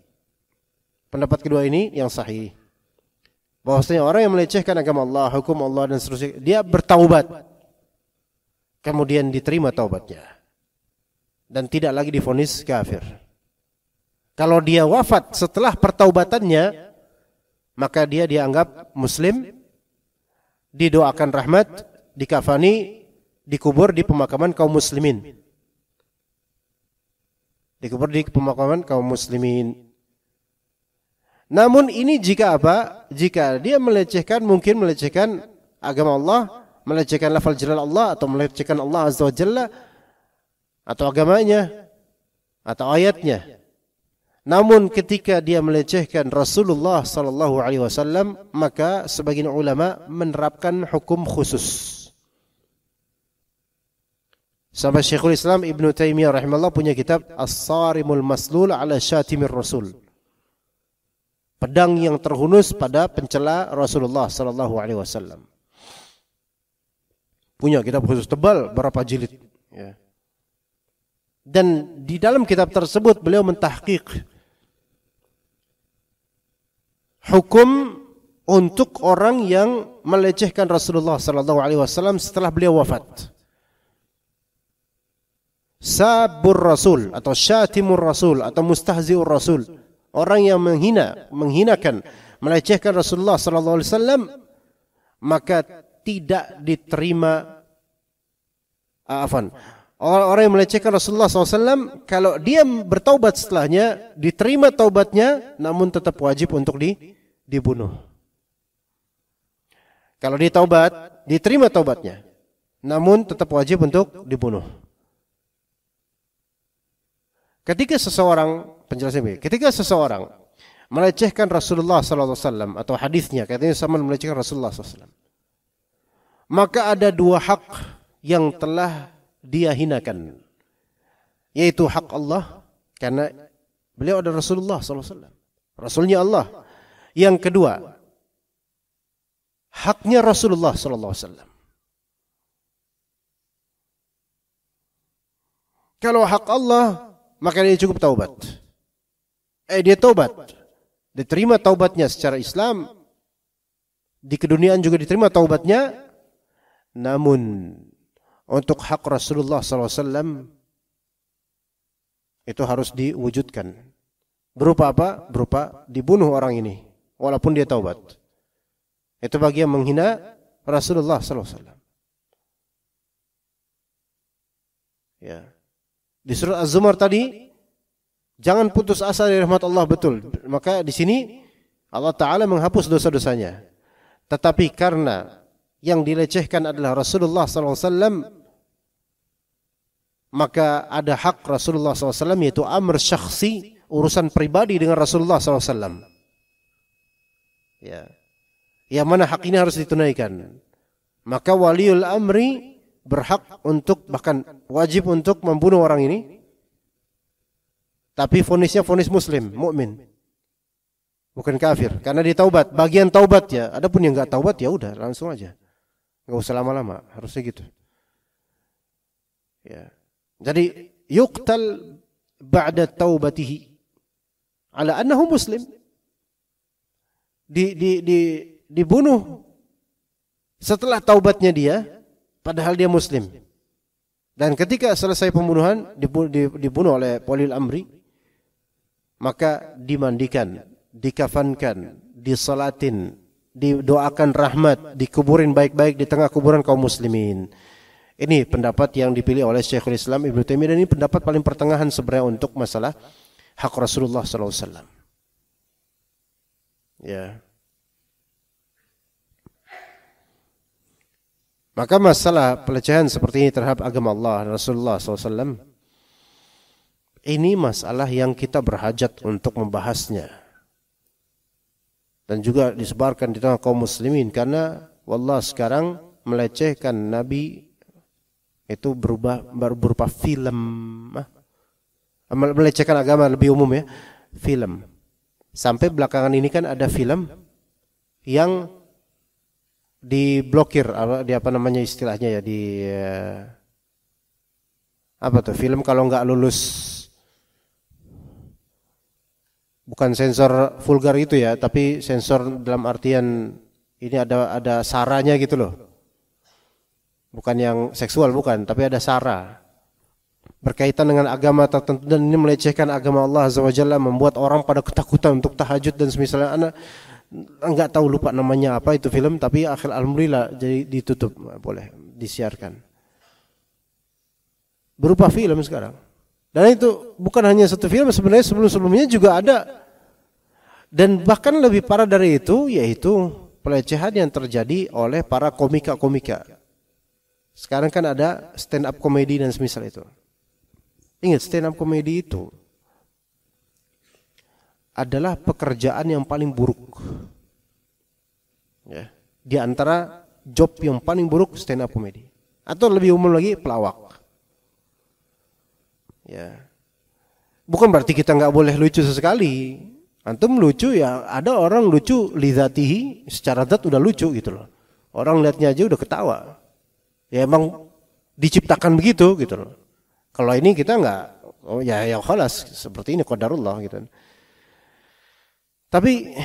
Speaker 2: Pendapat kedua ini yang sahih. Bahwasanya orang yang melecehkan agama Allah, hukum Allah dan seterusnya, dia bertaubat, kemudian diterima taubatnya dan tidak lagi divonis kafir. Kalau dia wafat setelah pertaubatannya, maka dia dianggap muslim, didoakan rahmat, dikafani, dikubur di pemakaman kaum muslimin. Dikubur di pemakaman kaum muslimin. Namun ini jika apa? Jika dia melecehkan, mungkin melecehkan agama Allah, melecehkan lafal jalal Allah, atau melecehkan Allah Azza wa Jalla, atau agamanya, atau ayatnya. Namun ketika dia melecehkan Rasulullah sallallahu alaihi wasallam, maka sebagian ulama menerapkan hukum khusus. Sampai Syekhul Islam Ibnu Taimiyah rahimahullah punya kitab As-Sarimul Maslul ala Syatimir Rasul. Pedang yang terhunus pada pencela Rasulullah sallallahu alaihi wasallam. Punya kitab khusus tebal berapa jilid, ya. Dan di dalam kitab tersebut beliau mentahqiq hukum untuk orang yang melecehkan Rasulullah sallallahu alaihi wasallam setelah beliau wafat. Sabur Rasul atau syatimur Rasul atau mustahziur Rasul, orang yang menghinakan, melecehkan Rasulullah sallallahu alaihi wasallam, maka tidak diterima orang yang melecehkan Rasulullah SAW, kalau dia bertaubat setelahnya, diterima taubatnya, namun tetap wajib untuk dibunuh. Kalau dia taubat, diterima taubatnya, namun tetap wajib untuk dibunuh. Ketika seseorang, penjelasan ini, ketika seseorang melecehkan Rasulullah SAW atau hadisnya, katanya sama melecehkan Rasulullah SAW, maka ada dua hak yang telah dia hinakan, yaitu hak Allah, karena beliau ada Rasulullah SAW, Rasulnya Allah. Yang kedua, haknya Rasulullah SAW. Kalau hak Allah, maka dia cukup taubat. Dia taubat, diterima taubatnya secara Islam, di keduniaan juga diterima taubatnya. Namun untuk hak Rasulullah SAW itu harus diwujudkan. Berupa apa? Berupa dibunuh orang ini, walaupun dia taubat. Itu bagi yang menghina Rasulullah SAW. Ya. Di surat Az-Zumar tadi, jangan putus asa dari rahmat Allah, betul. Maka di sini Allah Ta'ala menghapus dosa-dosanya. Tetapi karena yang dilecehkan adalah Rasulullah SAW, maka ada hak Rasulullah SAW, yaitu amr syakhsi, urusan pribadi dengan Rasulullah SAW. Ya. Yang mana hak ini harus ditunaikan. Maka waliul amri berhak untuk, bahkan wajib untuk membunuh orang ini. Tapi vonisnya vonis muslim, mukmin, bukan kafir. Karena dia taubat, bagian taubat ya. Adapun yang enggak taubat ya udah langsung aja. Enggak usah lama-lama, harusnya gitu. Ya. Jadi yuqtal ba'da taubatihi ala annahu muslim. Dibunuh setelah taubatnya dia, padahal dia muslim. Dan ketika selesai pembunuhan, dibunuh oleh waliyul amri, maka dimandikan, dikafankan, disalatin, didoakan rahmat, dikuburin baik-baik di tengah kuburan kaum muslimin. Ini pendapat yang dipilih oleh Syekhul Islam Ibnu Taimiyah, dan ini pendapat paling pertengahan sebenarnya untuk masalah hak Rasulullah SAW. Ya. Maka masalah pelecehan seperti ini terhadap agama Allah dan Rasulullah SAW, ini masalah yang kita berhajat untuk membahasnya. Dan juga disebarkan di tengah kaum muslimin. Karena wallah sekarang melecehkan Nabi itu berupa film. Melecehkan agama lebih umum ya, film. Sampai belakangan ini kan ada film yang diblokir, di apa namanya istilahnya ya, di apa tuh, film kalau nggak lulus, bukan sensor vulgar itu ya, tapi sensor dalam artian ini ada saranya gitu loh, bukan yang seksual, bukan, tapi ada sara berkaitan dengan agama tertentu, dan ini melecehkan agama Allah Azza wa Jalla, membuat orang pada ketakutan untuk tahajud dan semisalnya. Anak enggak tahu, lupa namanya apa itu film, tapi alhamdulillah jadi ditutup, boleh disiarkan berupa film sekarang. Dan itu bukan hanya satu film, sebenarnya sebelum-sebelumnya juga ada, dan bahkan lebih parah dari itu, yaitu pelecehan yang terjadi oleh para komika-komika. Sekarang kan ada stand up comedy dan semisal itu. Ingat, stand up comedy itu adalah pekerjaan yang paling buruk. Ya, di antara job yang paling buruk stand up comedy. Atau lebih umum lagi pelawak. Ya. Bukan berarti kita nggak boleh lucu sesekali. Antum lucu ya, ada orang lucu lidzatihi, secara zat udah lucu gitu loh. Orang lihatnya aja udah ketawa. Ya emang diciptakan begitu gitu loh. Kalau ini kita enggak, oh ya khalas, seperti ini qadarullah gitu. Tapi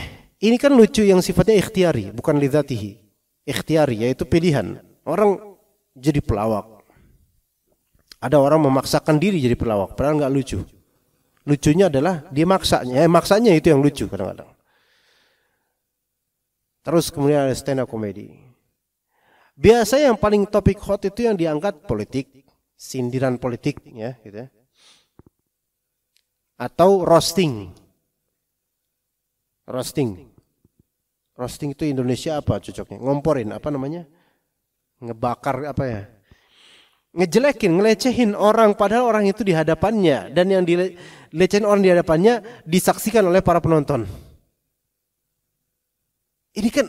Speaker 2: ini kan lucu yang sifatnya ikhtiari, bukan lidzatihi. Ikhtiari yaitu pilihan. Orang jadi pelawak. Ada orang memaksakan diri jadi pelawak, padahal enggak lucu. Lucunya adalah dia maksanya, maksanya itu yang lucu kadang-kadang. Terus kemudian ada stand up comedy. Biasanya yang paling topik hot itu yang diangkat politik, sindiran politik ya gitu. Atau roasting. Roasting itu Indonesia apa cocoknya? Ngomporin, apa namanya? Ngebakar apa ya? Ngejelekin, ngelecehin orang padahal orang itu di hadapannya, dan yang dilecehin orang di hadapannya disaksikan oleh para penonton. Ini kan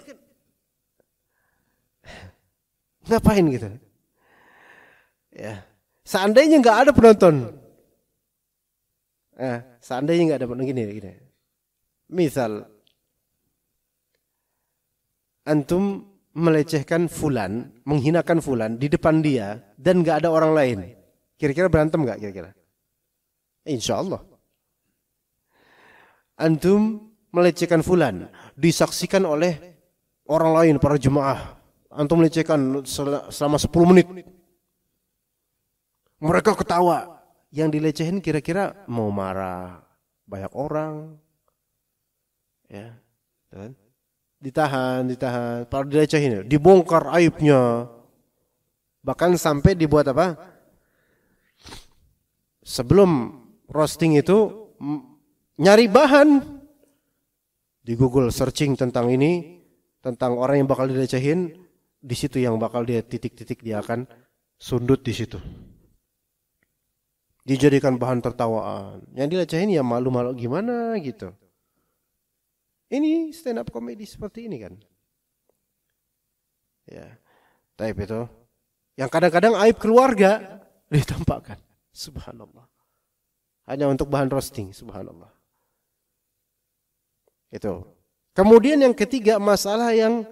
Speaker 2: ngapain gitu? Ya. Seandainya nggak ada penonton, seandainya nggak ada penonton gini. Misal, antum melecehkan fulan, menghinakan fulan di depan dia dan nggak ada orang lain, kira-kira berantem nggak kira-kira? Insya Allah. Antum melecehkan fulan, disaksikan oleh orang lain, para jemaah. Antum melecehkan selama 10 menit. Mereka ketawa. Yang dilecehin kira-kira mau marah banyak orang. Ya, kan? Ditahan. Para dilecehin, dibongkar aibnya. Bahkan sampai dibuat apa? sebelum roasting itu nyari bahan di Google, searching tentang ini, tentang orang yang bakal dilecehin, di situ yang bakal dia titik-titik dia akan sundut di situ. Dijadikan bahan tertawaan. Yang dilecehin ya malu-malu gimana gitu. Ini stand up comedy seperti ini kan. Ya. Taib itu. Yang kadang-kadang aib keluarga ditampakkan. Subhanallah. Hanya untuk bahan roasting, subhanallah. Itu. Kemudian yang ketiga, masalah yang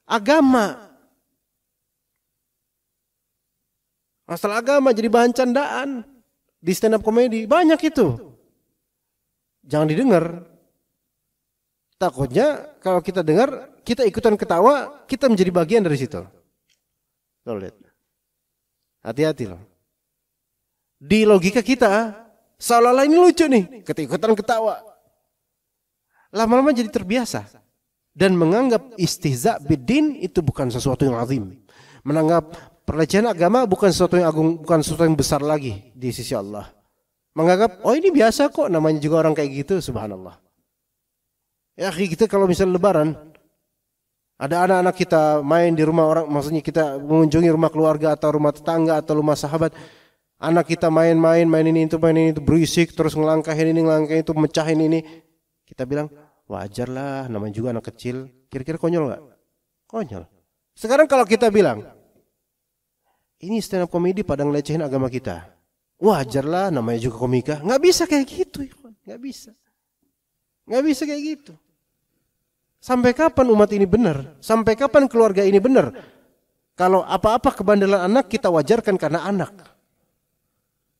Speaker 2: agama. Masalah agama jadi bahan candaan di stand up comedy. Banyak itu. Jangan didengar. Takutnya kalau kita dengar, kita ikutan ketawa, kita menjadi bagian dari situ. Loh, lihat. Hati-hati loh. Di logika kita, seolah-olah ini lucu nih, kita ikutan ketawa. Lama-lama jadi terbiasa. Dan menganggap istihza bidin itu bukan sesuatu yang azim. Menganggap pelecehan agama bukan sesuatu yang agung, bukan sesuatu yang besar lagi di sisi Allah. Menganggap, oh ini biasa kok, namanya juga orang kayak gitu, subhanallah. Ya kita kalau misalnya lebaran, ada anak-anak kita main di rumah orang, maksudnya kita mengunjungi rumah keluarga atau rumah tetangga atau rumah sahabat, anak kita main ini itu berisik, terus ngelangkahin ini, ngelangkahin itu, mecahin ini, kita bilang wajar lah, namanya juga anak kecil. Kira-kira konyol nggak? Konyol. Sekarang kalau kita bilang ini stand up comedy pada ngelecehin agama kita, wajar lah, namanya juga komika. Nggak bisa kayak gitu, nggak bisa. Nggak bisa kayak gitu. Sampai kapan umat ini benar? Sampai kapan keluarga ini benar? Kalau apa-apa kebandelan anak kita wajarkan karena anak.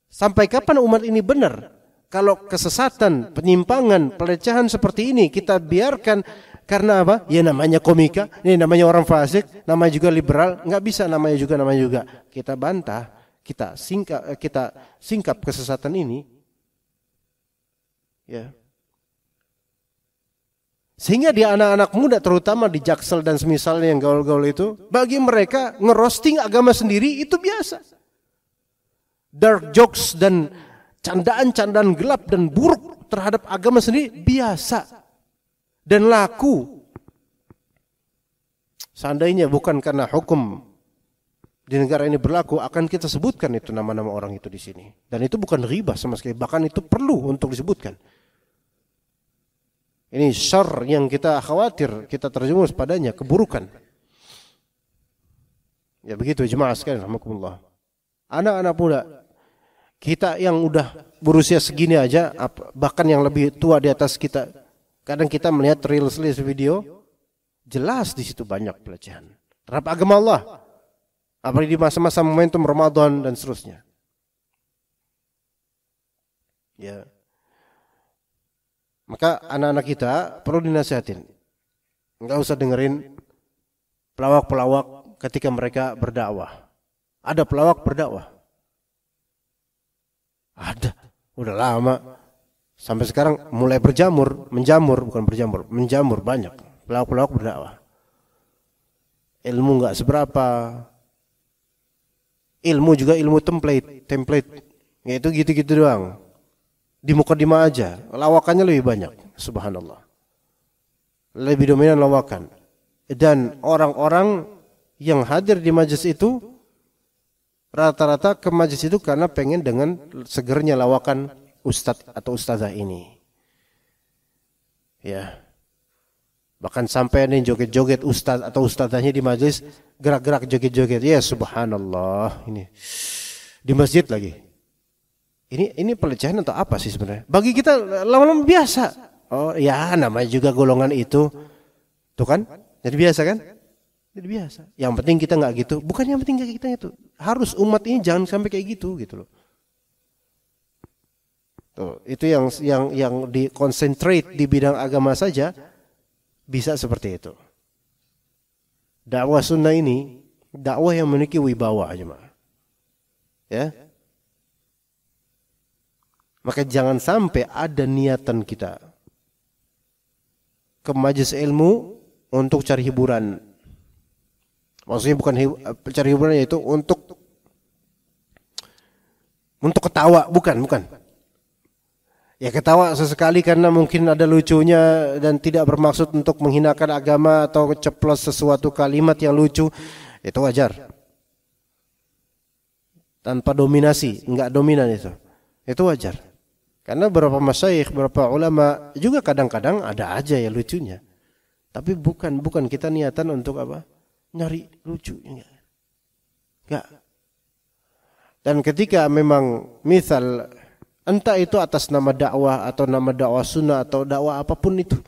Speaker 2: Sampai kapan umat ini benar? Kalau kesesatan, penyimpangan, pelecehan seperti ini kita biarkan karena apa? Ya namanya komika, ini namanya orang fasik, namanya juga liberal, nggak bisa namanya juga. Kita bantah, kita singkap kesesatan ini. Ya. Sehingga di anak-anak muda terutama di Jaksel dan semisalnya yang gaul-gaul itu, bagi mereka ngerosting agama sendiri itu biasa. Dark jokes dan candaan-candaan gelap dan buruk terhadap agama sendiri biasa dan laku. Seandainya bukan karena hukum di negara ini berlaku, akan kita sebutkan itu nama-nama orang itu di sini. Dan itu bukan ghibah sama sekali, bahkan itu perlu untuk disebutkan. Ini syarr yang kita khawatir, kita terjerumus padanya, keburukan. Ya begitu jemaah sekalian, rahmatullah. Anak-anak muda, kita yang udah berusia segini aja, bahkan yang lebih tua di atas kita, kadang kita melihat reels video, jelas di situ banyak pelecehan terhadap agama Allah. Apalagi di masa-masa momentum Ramadan dan seterusnya. Ya. Maka anak-anak kita perlu dinasihatin. Enggak usah dengerin pelawak-pelawak ketika mereka berdakwah. Ada pelawak berdakwah. Ada. Udah lama. Sampai sekarang mulai menjamur banyak. Pelawak-pelawak berdakwah. Ilmu enggak seberapa. Ilmu juga ilmu template. Yaitu gitu-gitu doang. Di mukadimah aja, lawakannya lebih banyak, subhanallah. Lebih dominan lawakan. Dan orang-orang yang hadir di majelis itu rata-rata ke majelis itu karena pengen dengan segernya lawakan ustadz atau ustazah ini. Ya. Bahkan sampai ada yang joget-joget ustadz atau ustazahnya di majelis, gerak-gerak joget-joget. Ya subhanallah, ini di masjid lagi. Ini pelecehan atau apa sih sebenarnya? Bagi kita lama-lama biasa. Oh ya, namanya juga golongan itu. Tuh kan? Jadi biasa kan? Jadi biasa. Yang penting kita nggak gitu. Bukan yang penting kayak kita itu. Harus umat ini jangan sampai kayak gitu loh. Tuh, itu yang di-concentrate di bidang agama saja bisa seperti itu. Dakwah sunnah ini dakwah yang memiliki wibawa aja, ya. Maka jangan sampai ada niatan kita ke majelis ilmu untuk cari hiburan. Maksudnya bukan cari hiburan, yaitu untuk untuk ketawa, bukan. Ya ketawa sesekali karena mungkin ada lucunya dan tidak bermaksud untuk menghinakan agama atau ceplos sesuatu kalimat yang lucu, itu wajar. Tanpa dominasi, enggak dominan itu. Itu wajar. Karena beberapa masyayikh, beberapa ulama juga kadang-kadang ada aja ya lucunya. Tapi bukan kita niatan untuk apa? Nyari lucu, enggak. Dan ketika memang misal entah itu atas nama dakwah atau nama dakwah sunnah atau dakwah apapun itu,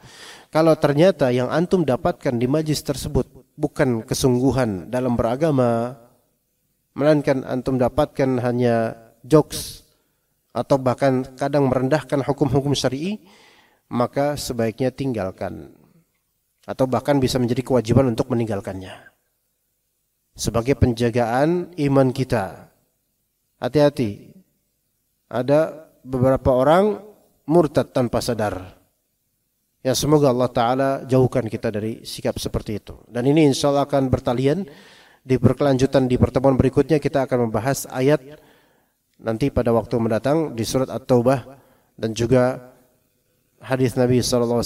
Speaker 2: kalau ternyata yang antum dapatkan di majlis tersebut bukan kesungguhan dalam beragama, melainkan antum dapatkan hanya jokes atau bahkan kadang merendahkan hukum-hukum syar'i, maka sebaiknya tinggalkan. Atau bahkan bisa menjadi kewajiban untuk meninggalkannya. Sebagai penjagaan iman kita. Hati-hati. Ada beberapa orang murtad tanpa sadar. Ya semoga Allah Ta'ala jauhkan kita dari sikap seperti itu. Dan ini insya Allah akan bertalian. Di berkelanjutan di pertemuan berikutnya kita akan membahas ayat nanti pada waktu mendatang di surat At-Taubah dan juga hadis Nabi SAW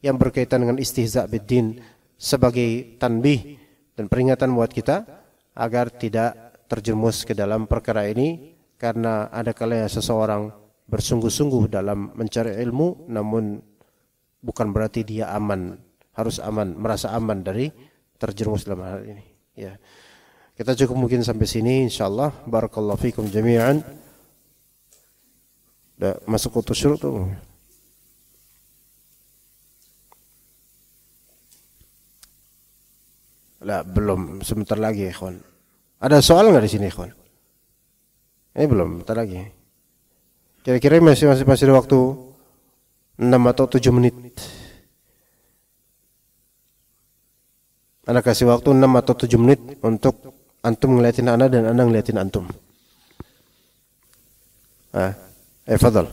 Speaker 2: yang berkaitan dengan istihza' bid-din sebagai tanbih dan peringatan buat kita agar tidak terjerumus ke dalam perkara ini, karena ada kalanya seseorang bersungguh-sungguh dalam mencari ilmu namun bukan berarti dia harus merasa aman dari terjerumus dalam hal ini. Ya. Kita cukup mungkin sampai sini insyaallah. Barakallahu fikum jami'an. Dah masuk ke syurut tuh. Lah belum, sebentar lagi ikhwan. Ada soal enggak di sini ikhwan? Belum, bentar lagi. Kira-kira masih ada waktu 6 atau 7 menit. Ana kasih waktu 6 atau 7 menit untuk antum ngeliatin ana dan ana ngeliatin antum. Fadhal.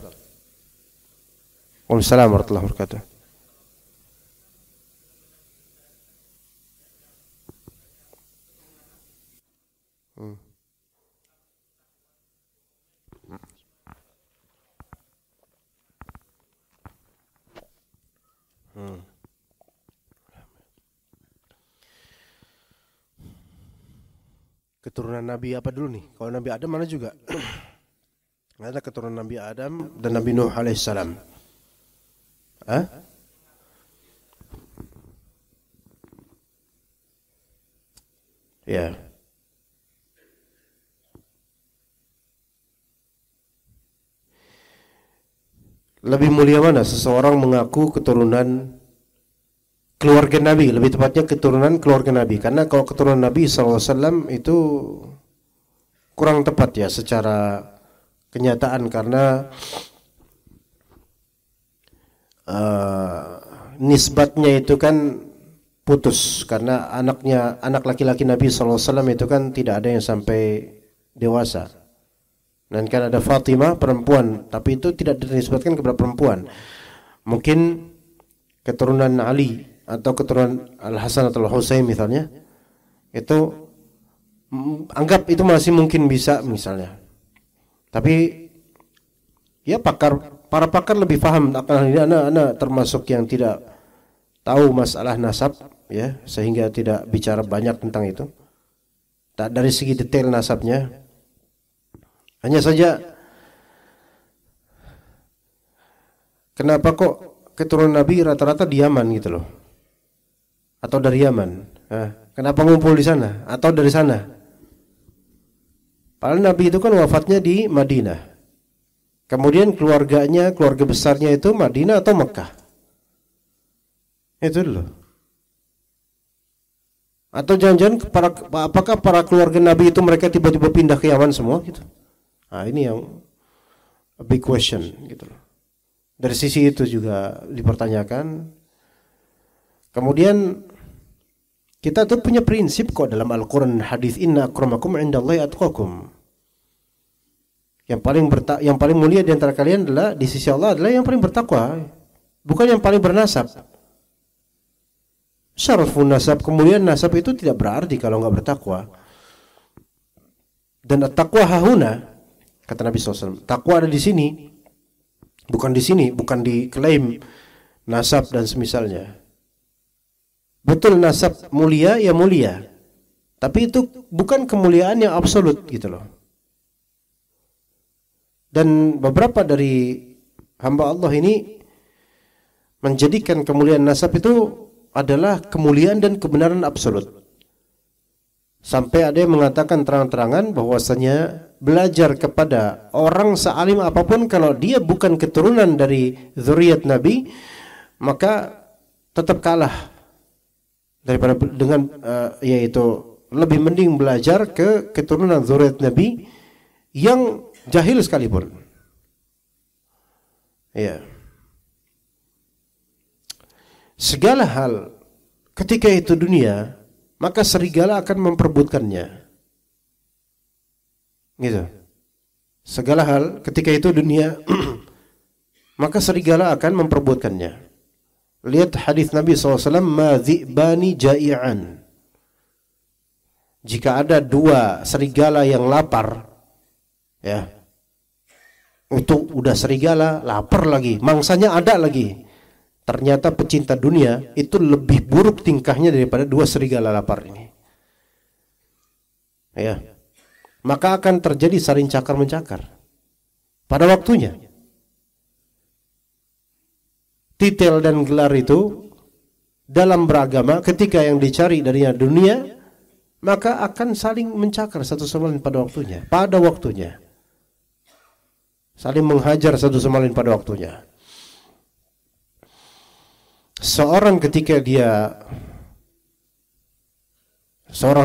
Speaker 2: Waalaikumsalam warahmatullahi wabarakatuh. Keturunan Nabi apa dulu nih? Kalau Nabi Adam mana juga? Ada keturunan Nabi Adam dan Nabi Nuh alaihissalam. Ya. Lebih mulia mana seseorang mengaku keturunan keluarga Nabi, lebih tepatnya keturunan keluarga Nabi, karena kalau keturunan Nabi SAW itu kurang tepat ya secara kenyataan, karena nisbatnya itu kan putus, karena anak laki-laki Nabi SAW itu kan tidak ada yang sampai dewasa, dan kan ada Fatimah perempuan, tapi itu tidak dinisbatkan kepada perempuan. Mungkin keturunan Ali atau keturunan Al-Hasan atau Al-Husain misalnya, itu anggap itu masih mungkin bisa misalnya. Tapi ya para pakar lebih paham akan ini. Anak termasuk yang tidak tahu masalah nasab ya, sehingga tidak bicara banyak tentang itu. Tak dari segi detail nasabnya. Hanya saja kenapa kok keturunan Nabi rata-rata di Yaman gitu loh. Atau dari Yaman. Kenapa ngumpul di sana? Atau dari sana? Padahal Nabi itu kan wafatnya di Madinah. Kemudian keluarga besarnya itu Madinah atau Mekah. Itu dulu. Atau jangan-jangan apakah para keluarga Nabi itu mereka tiba-tiba pindah ke Yaman semua gitu? Ini yang a big question gitu loh. Dari sisi itu juga dipertanyakan. Kemudian kita tuh punya prinsip kok dalam Al-Quran dan hadis, inna akramakum indallahi atqakum. Yang paling mulia di antara kalian adalah di sisi Allah adalah yang paling bertakwa, bukan yang paling bernasab. Syarafun nasab, kemuliaan nasab itu tidak berarti kalau enggak bertakwa. Dan at-taqwa hahuna, kata Nabi SAW. Takwa ada di sini, bukan di sini, bukan di klaim nasab dan semisalnya. Betul nasab mulia ya mulia, tapi itu bukan kemuliaan yang absolut gitu loh. Dan beberapa dari hamba Allah ini menjadikan kemuliaan nasab itu adalah kemuliaan dan kebenaran absolut. Sampai ada yang mengatakan terang-terangan bahwasanya belajar kepada orang sealim apapun kalau dia bukan keturunan dari zuriat Nabi, maka tetap kalah daripada dengan yaitu lebih mending belajar ke keturunan zuriat Nabi yang jahil sekalipun. Ya. Segala hal ketika itu dunia, maka serigala akan memperebutkannya. Gitu. Segala hal ketika itu dunia, maka serigala akan memperebutkannya. Lihat hadis Nabi SAW, ma dhi'bani ja'i'an. Jika ada dua serigala yang lapar, ya, itu udah serigala lapar lagi, mangsanya ada lagi. Ternyata pecinta dunia itu lebih buruk tingkahnya daripada dua serigala lapar ini. Ya. Maka akan terjadi saling cakar mencakar pada waktunya. Titel dan gelar itu dalam beragama ketika yang dicari darinya dunia, maka akan saling mencakar satu sama lain pada waktunya. Pada waktunya. Saling menghajar satu sama lain pada waktunya. Seorang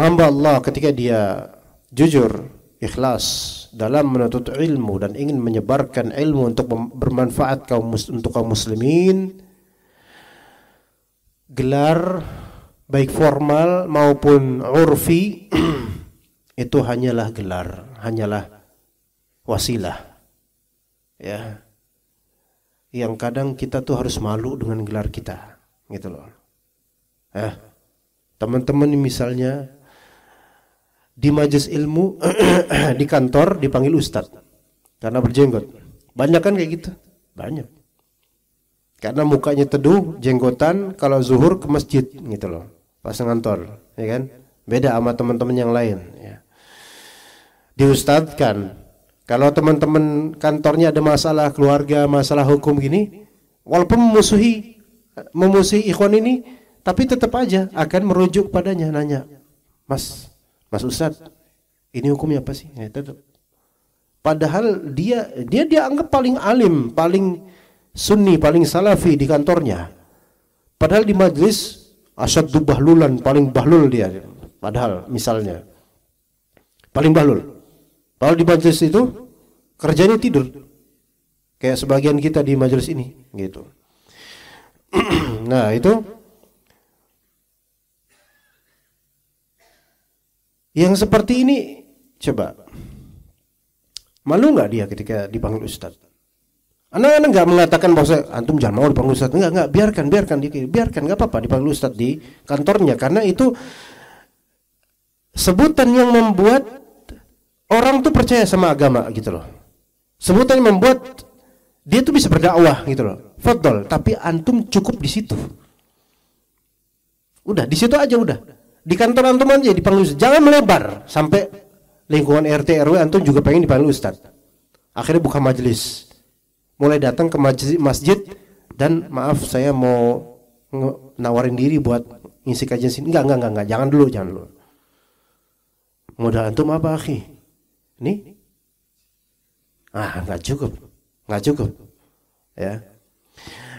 Speaker 2: hamba Allah ketika dia jujur, ikhlas dalam menuntut ilmu dan ingin menyebarkan ilmu untuk bermanfaat untuk kaum muslimin, gelar baik formal maupun urfi itu hanyalah gelar, hanyalah wasilah. Ya. Yang kadang kita tuh harus malu dengan gelar kita, gitu loh. Teman-teman misalnya di majelis ilmu, di kantor dipanggil ustadz karena berjenggot. Banyak kan kayak gitu? Banyak. Karena mukanya teduh, jenggotan, kalau zuhur ke masjid, gitu loh. Pas ngantor, ya kan? Beda sama teman-teman yang lain. Ya. Diustadzkan. Kalau teman-teman kantornya ada masalah keluarga, masalah hukum gini, walaupun memusuhi ikhwan ini, tapi tetap aja akan merujuk padanya, nanya, Mas Ustadz, ini hukumnya apa sih? Ya, tetap. Padahal dia anggap paling alim, paling sunni, paling salafi di kantornya. Padahal di majlis asyaddu bahlulan, paling bahlul dia. Padahal misalnya paling bahlul. Kalau di majelis itu kerjanya tidur, kayak sebagian kita di majelis ini, gitu. Nah itu yang seperti ini, coba malu nggak dia ketika dipanggil ustadz? Anak-anak nggak mengatakan bahwa antum jangan mau dipanggil ustadz, nggak, biarkan nggak apa-apa dipanggil ustadz di kantornya, karena itu sebutan yang membuat orang tuh percaya sama agama, gitu loh. Sebutan yang membuat dia tuh bisa berdakwah, gitu loh. Fadol, tapi antum cukup di situ. Udah di situ aja udah. Di kantor antum aja dipanggil ustadz. Jangan melebar sampai lingkungan RT RW antum juga pengen dipanggil ustadz. Akhirnya buka majelis. Mulai datang ke masjid dan maaf saya mau nawarin diri buat ngisi kajian sini. Enggak. Jangan dulu. Modal antum apa, akhi? Nih, nggak cukup, ya.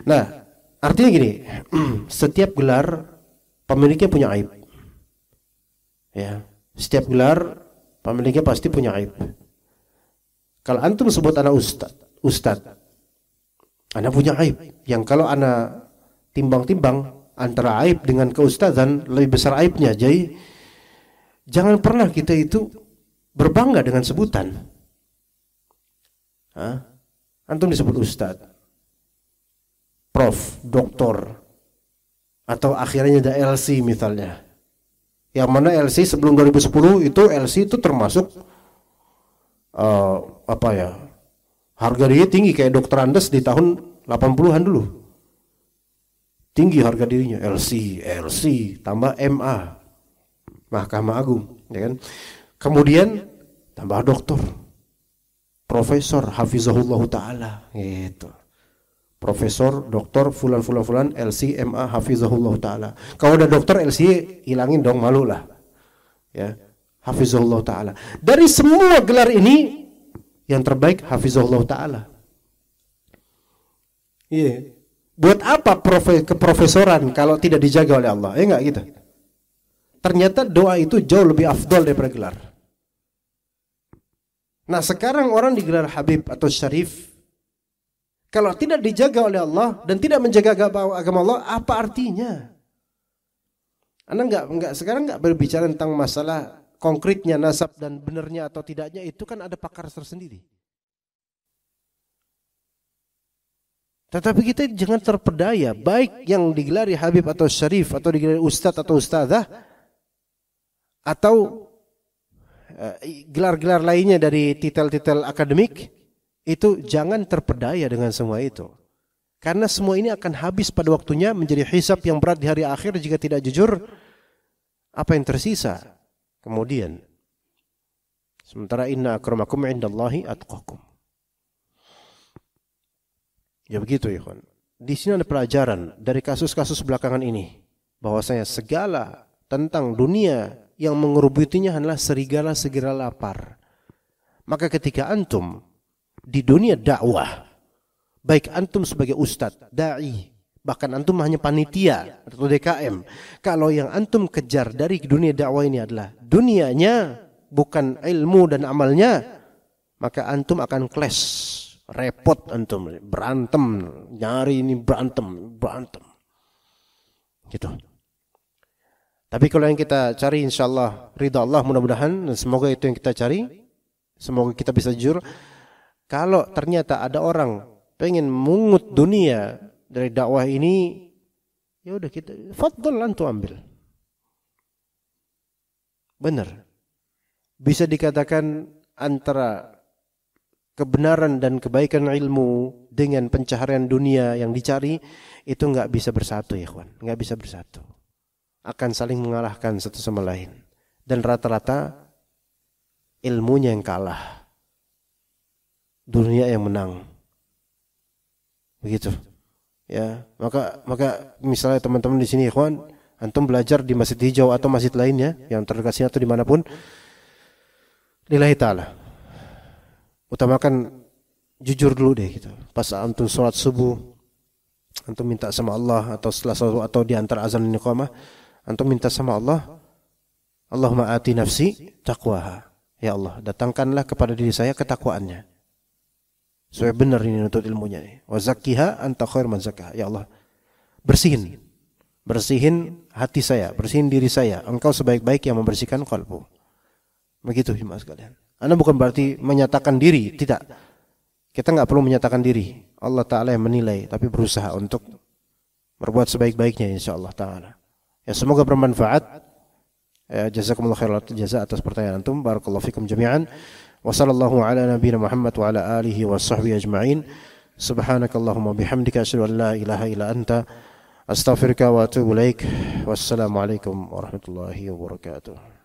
Speaker 2: Nah, artinya gini, setiap gelar pemiliknya punya aib, ya. Setiap gelar pemiliknya pasti punya aib. Kalau antum sebut anak ustad, anak punya aib. Yang kalau anak timbang-timbang antara aib dengan keustadzan lebih besar aibnya. Jadi jangan pernah kita itu berbangga dengan sebutan. Antum disebut ustadz, prof, doktor, atau akhirnya ada LC misalnya. Yang mana LC sebelum 2010 itu LC itu termasuk apa ya, harga dirinya tinggi kayak dokter Andes di tahun 80-an dulu. Tinggi harga dirinya, LC, tambah MA, Mahkamah Agung, ya kan. Kemudian tambah doktor, profesor, hafizahullah ta'ala, gitu. Profesor, doktor, fulan, LC, MA, hafizahullah ta'ala. Kalau udah dokter LC, hilangin dong, malu lah. Ya, hafizahullah ta'ala. Dari semua gelar ini, yang terbaik hafizahullah ta'ala. Iya. Buat apa keprofesoran kalau tidak dijaga oleh Allah? Enggak gitu. Ternyata doa itu jauh lebih afdal daripada gelar. Nah, sekarang orang digelar Habib atau Syarif, kalau tidak dijaga oleh Allah dan tidak menjaga agama Allah, apa artinya? Anda sekarang enggak berbicara tentang masalah konkretnya nasab dan benarnya atau tidaknya, itu kan ada pakar tersendiri. Tetapi kita jangan terpedaya, baik yang digelari Habib atau Syarif atau digelari Ustadz atau Ustadzah atau gelar-gelar lainnya dari titel-titel akademik, itu jangan terpedaya dengan semua itu. Karena semua ini akan habis pada waktunya, menjadi hisab yang berat di hari akhir jika tidak jujur. Apa yang tersisa? Kemudian, sementara inna akramakum indallahi atqakum. Ya begitu ya kawan. Di sini ada pelajaran dari kasus-kasus belakangan ini, bahwasanya segala tentang dunia yang mengerubutinya adalah serigala lapar. Maka ketika antum di dunia dakwah, baik antum sebagai ustadz, dai, bahkan antum hanya panitia atau DKM, kalau yang antum kejar dari dunia dakwah ini adalah dunianya, bukan ilmu dan amalnya, maka antum akan clash. Repot antum, berantem, nyari ini berantem. Gitu. Tapi kalau yang kita cari insyaallah ridha Allah, mudah-mudahan, semoga itu yang kita cari. Semoga kita bisa jujur. Kalau ternyata ada orang pengen mungut dunia dari dakwah ini, ya udah kita fadhal antum ambil. Benar. Bisa dikatakan antara kebenaran dan kebaikan ilmu dengan pencaharian dunia yang dicari itu enggak bisa bersatu ya kawan, enggak bisa bersatu. Akan saling mengalahkan satu sama lain. Dan rata-rata ilmunya yang kalah, dunia yang menang. Begitu. Ya, maka misalnya teman-teman di sini ya kawan, antum belajar di Masjid Hijau atau masjid lainnya yang terdekat sini atau dimanapun, lillahi ta'ala, utamakan jujur dulu deh gitu. Pas antum sholat subuh, antum minta sama Allah, atau setelah sholat atau di antara azan dan iqamah, antum minta sama Allah, Allahumma ati nafsi taqwaha. Ya Allah, datangkanlah kepada diri saya ketakwaannya. Supaya benar ini untuk ilmunya nih. Wa zakkiha anta khair man zakkaha. Ya Allah, bersihin hati saya, bersihin diri saya. Engkau sebaik-baik yang membersihkan qalbu. Begitu jemaah sekalian. Anda bukan berarti menyatakan diri, tidak. Kita enggak perlu menyatakan diri. Allah Ta'ala yang menilai, tapi berusaha untuk berbuat sebaik-baiknya insyaallah Ta'ala. Ya, semoga bermanfaat. Ya, jazakumullah khairal jazaa atas pertanyaan antum. Barakallahu fikum jami'an. Wa sallallahu ala nabiyyina Muhammad wa ala alihi wa sahbihi ajma'in. Subhanakallahumma bihamdika asyhadu an la ilaha illa anta astaghfiruka wa atubu ilaik. Wassalamu alaikum warahmatullahi wabarakatuh.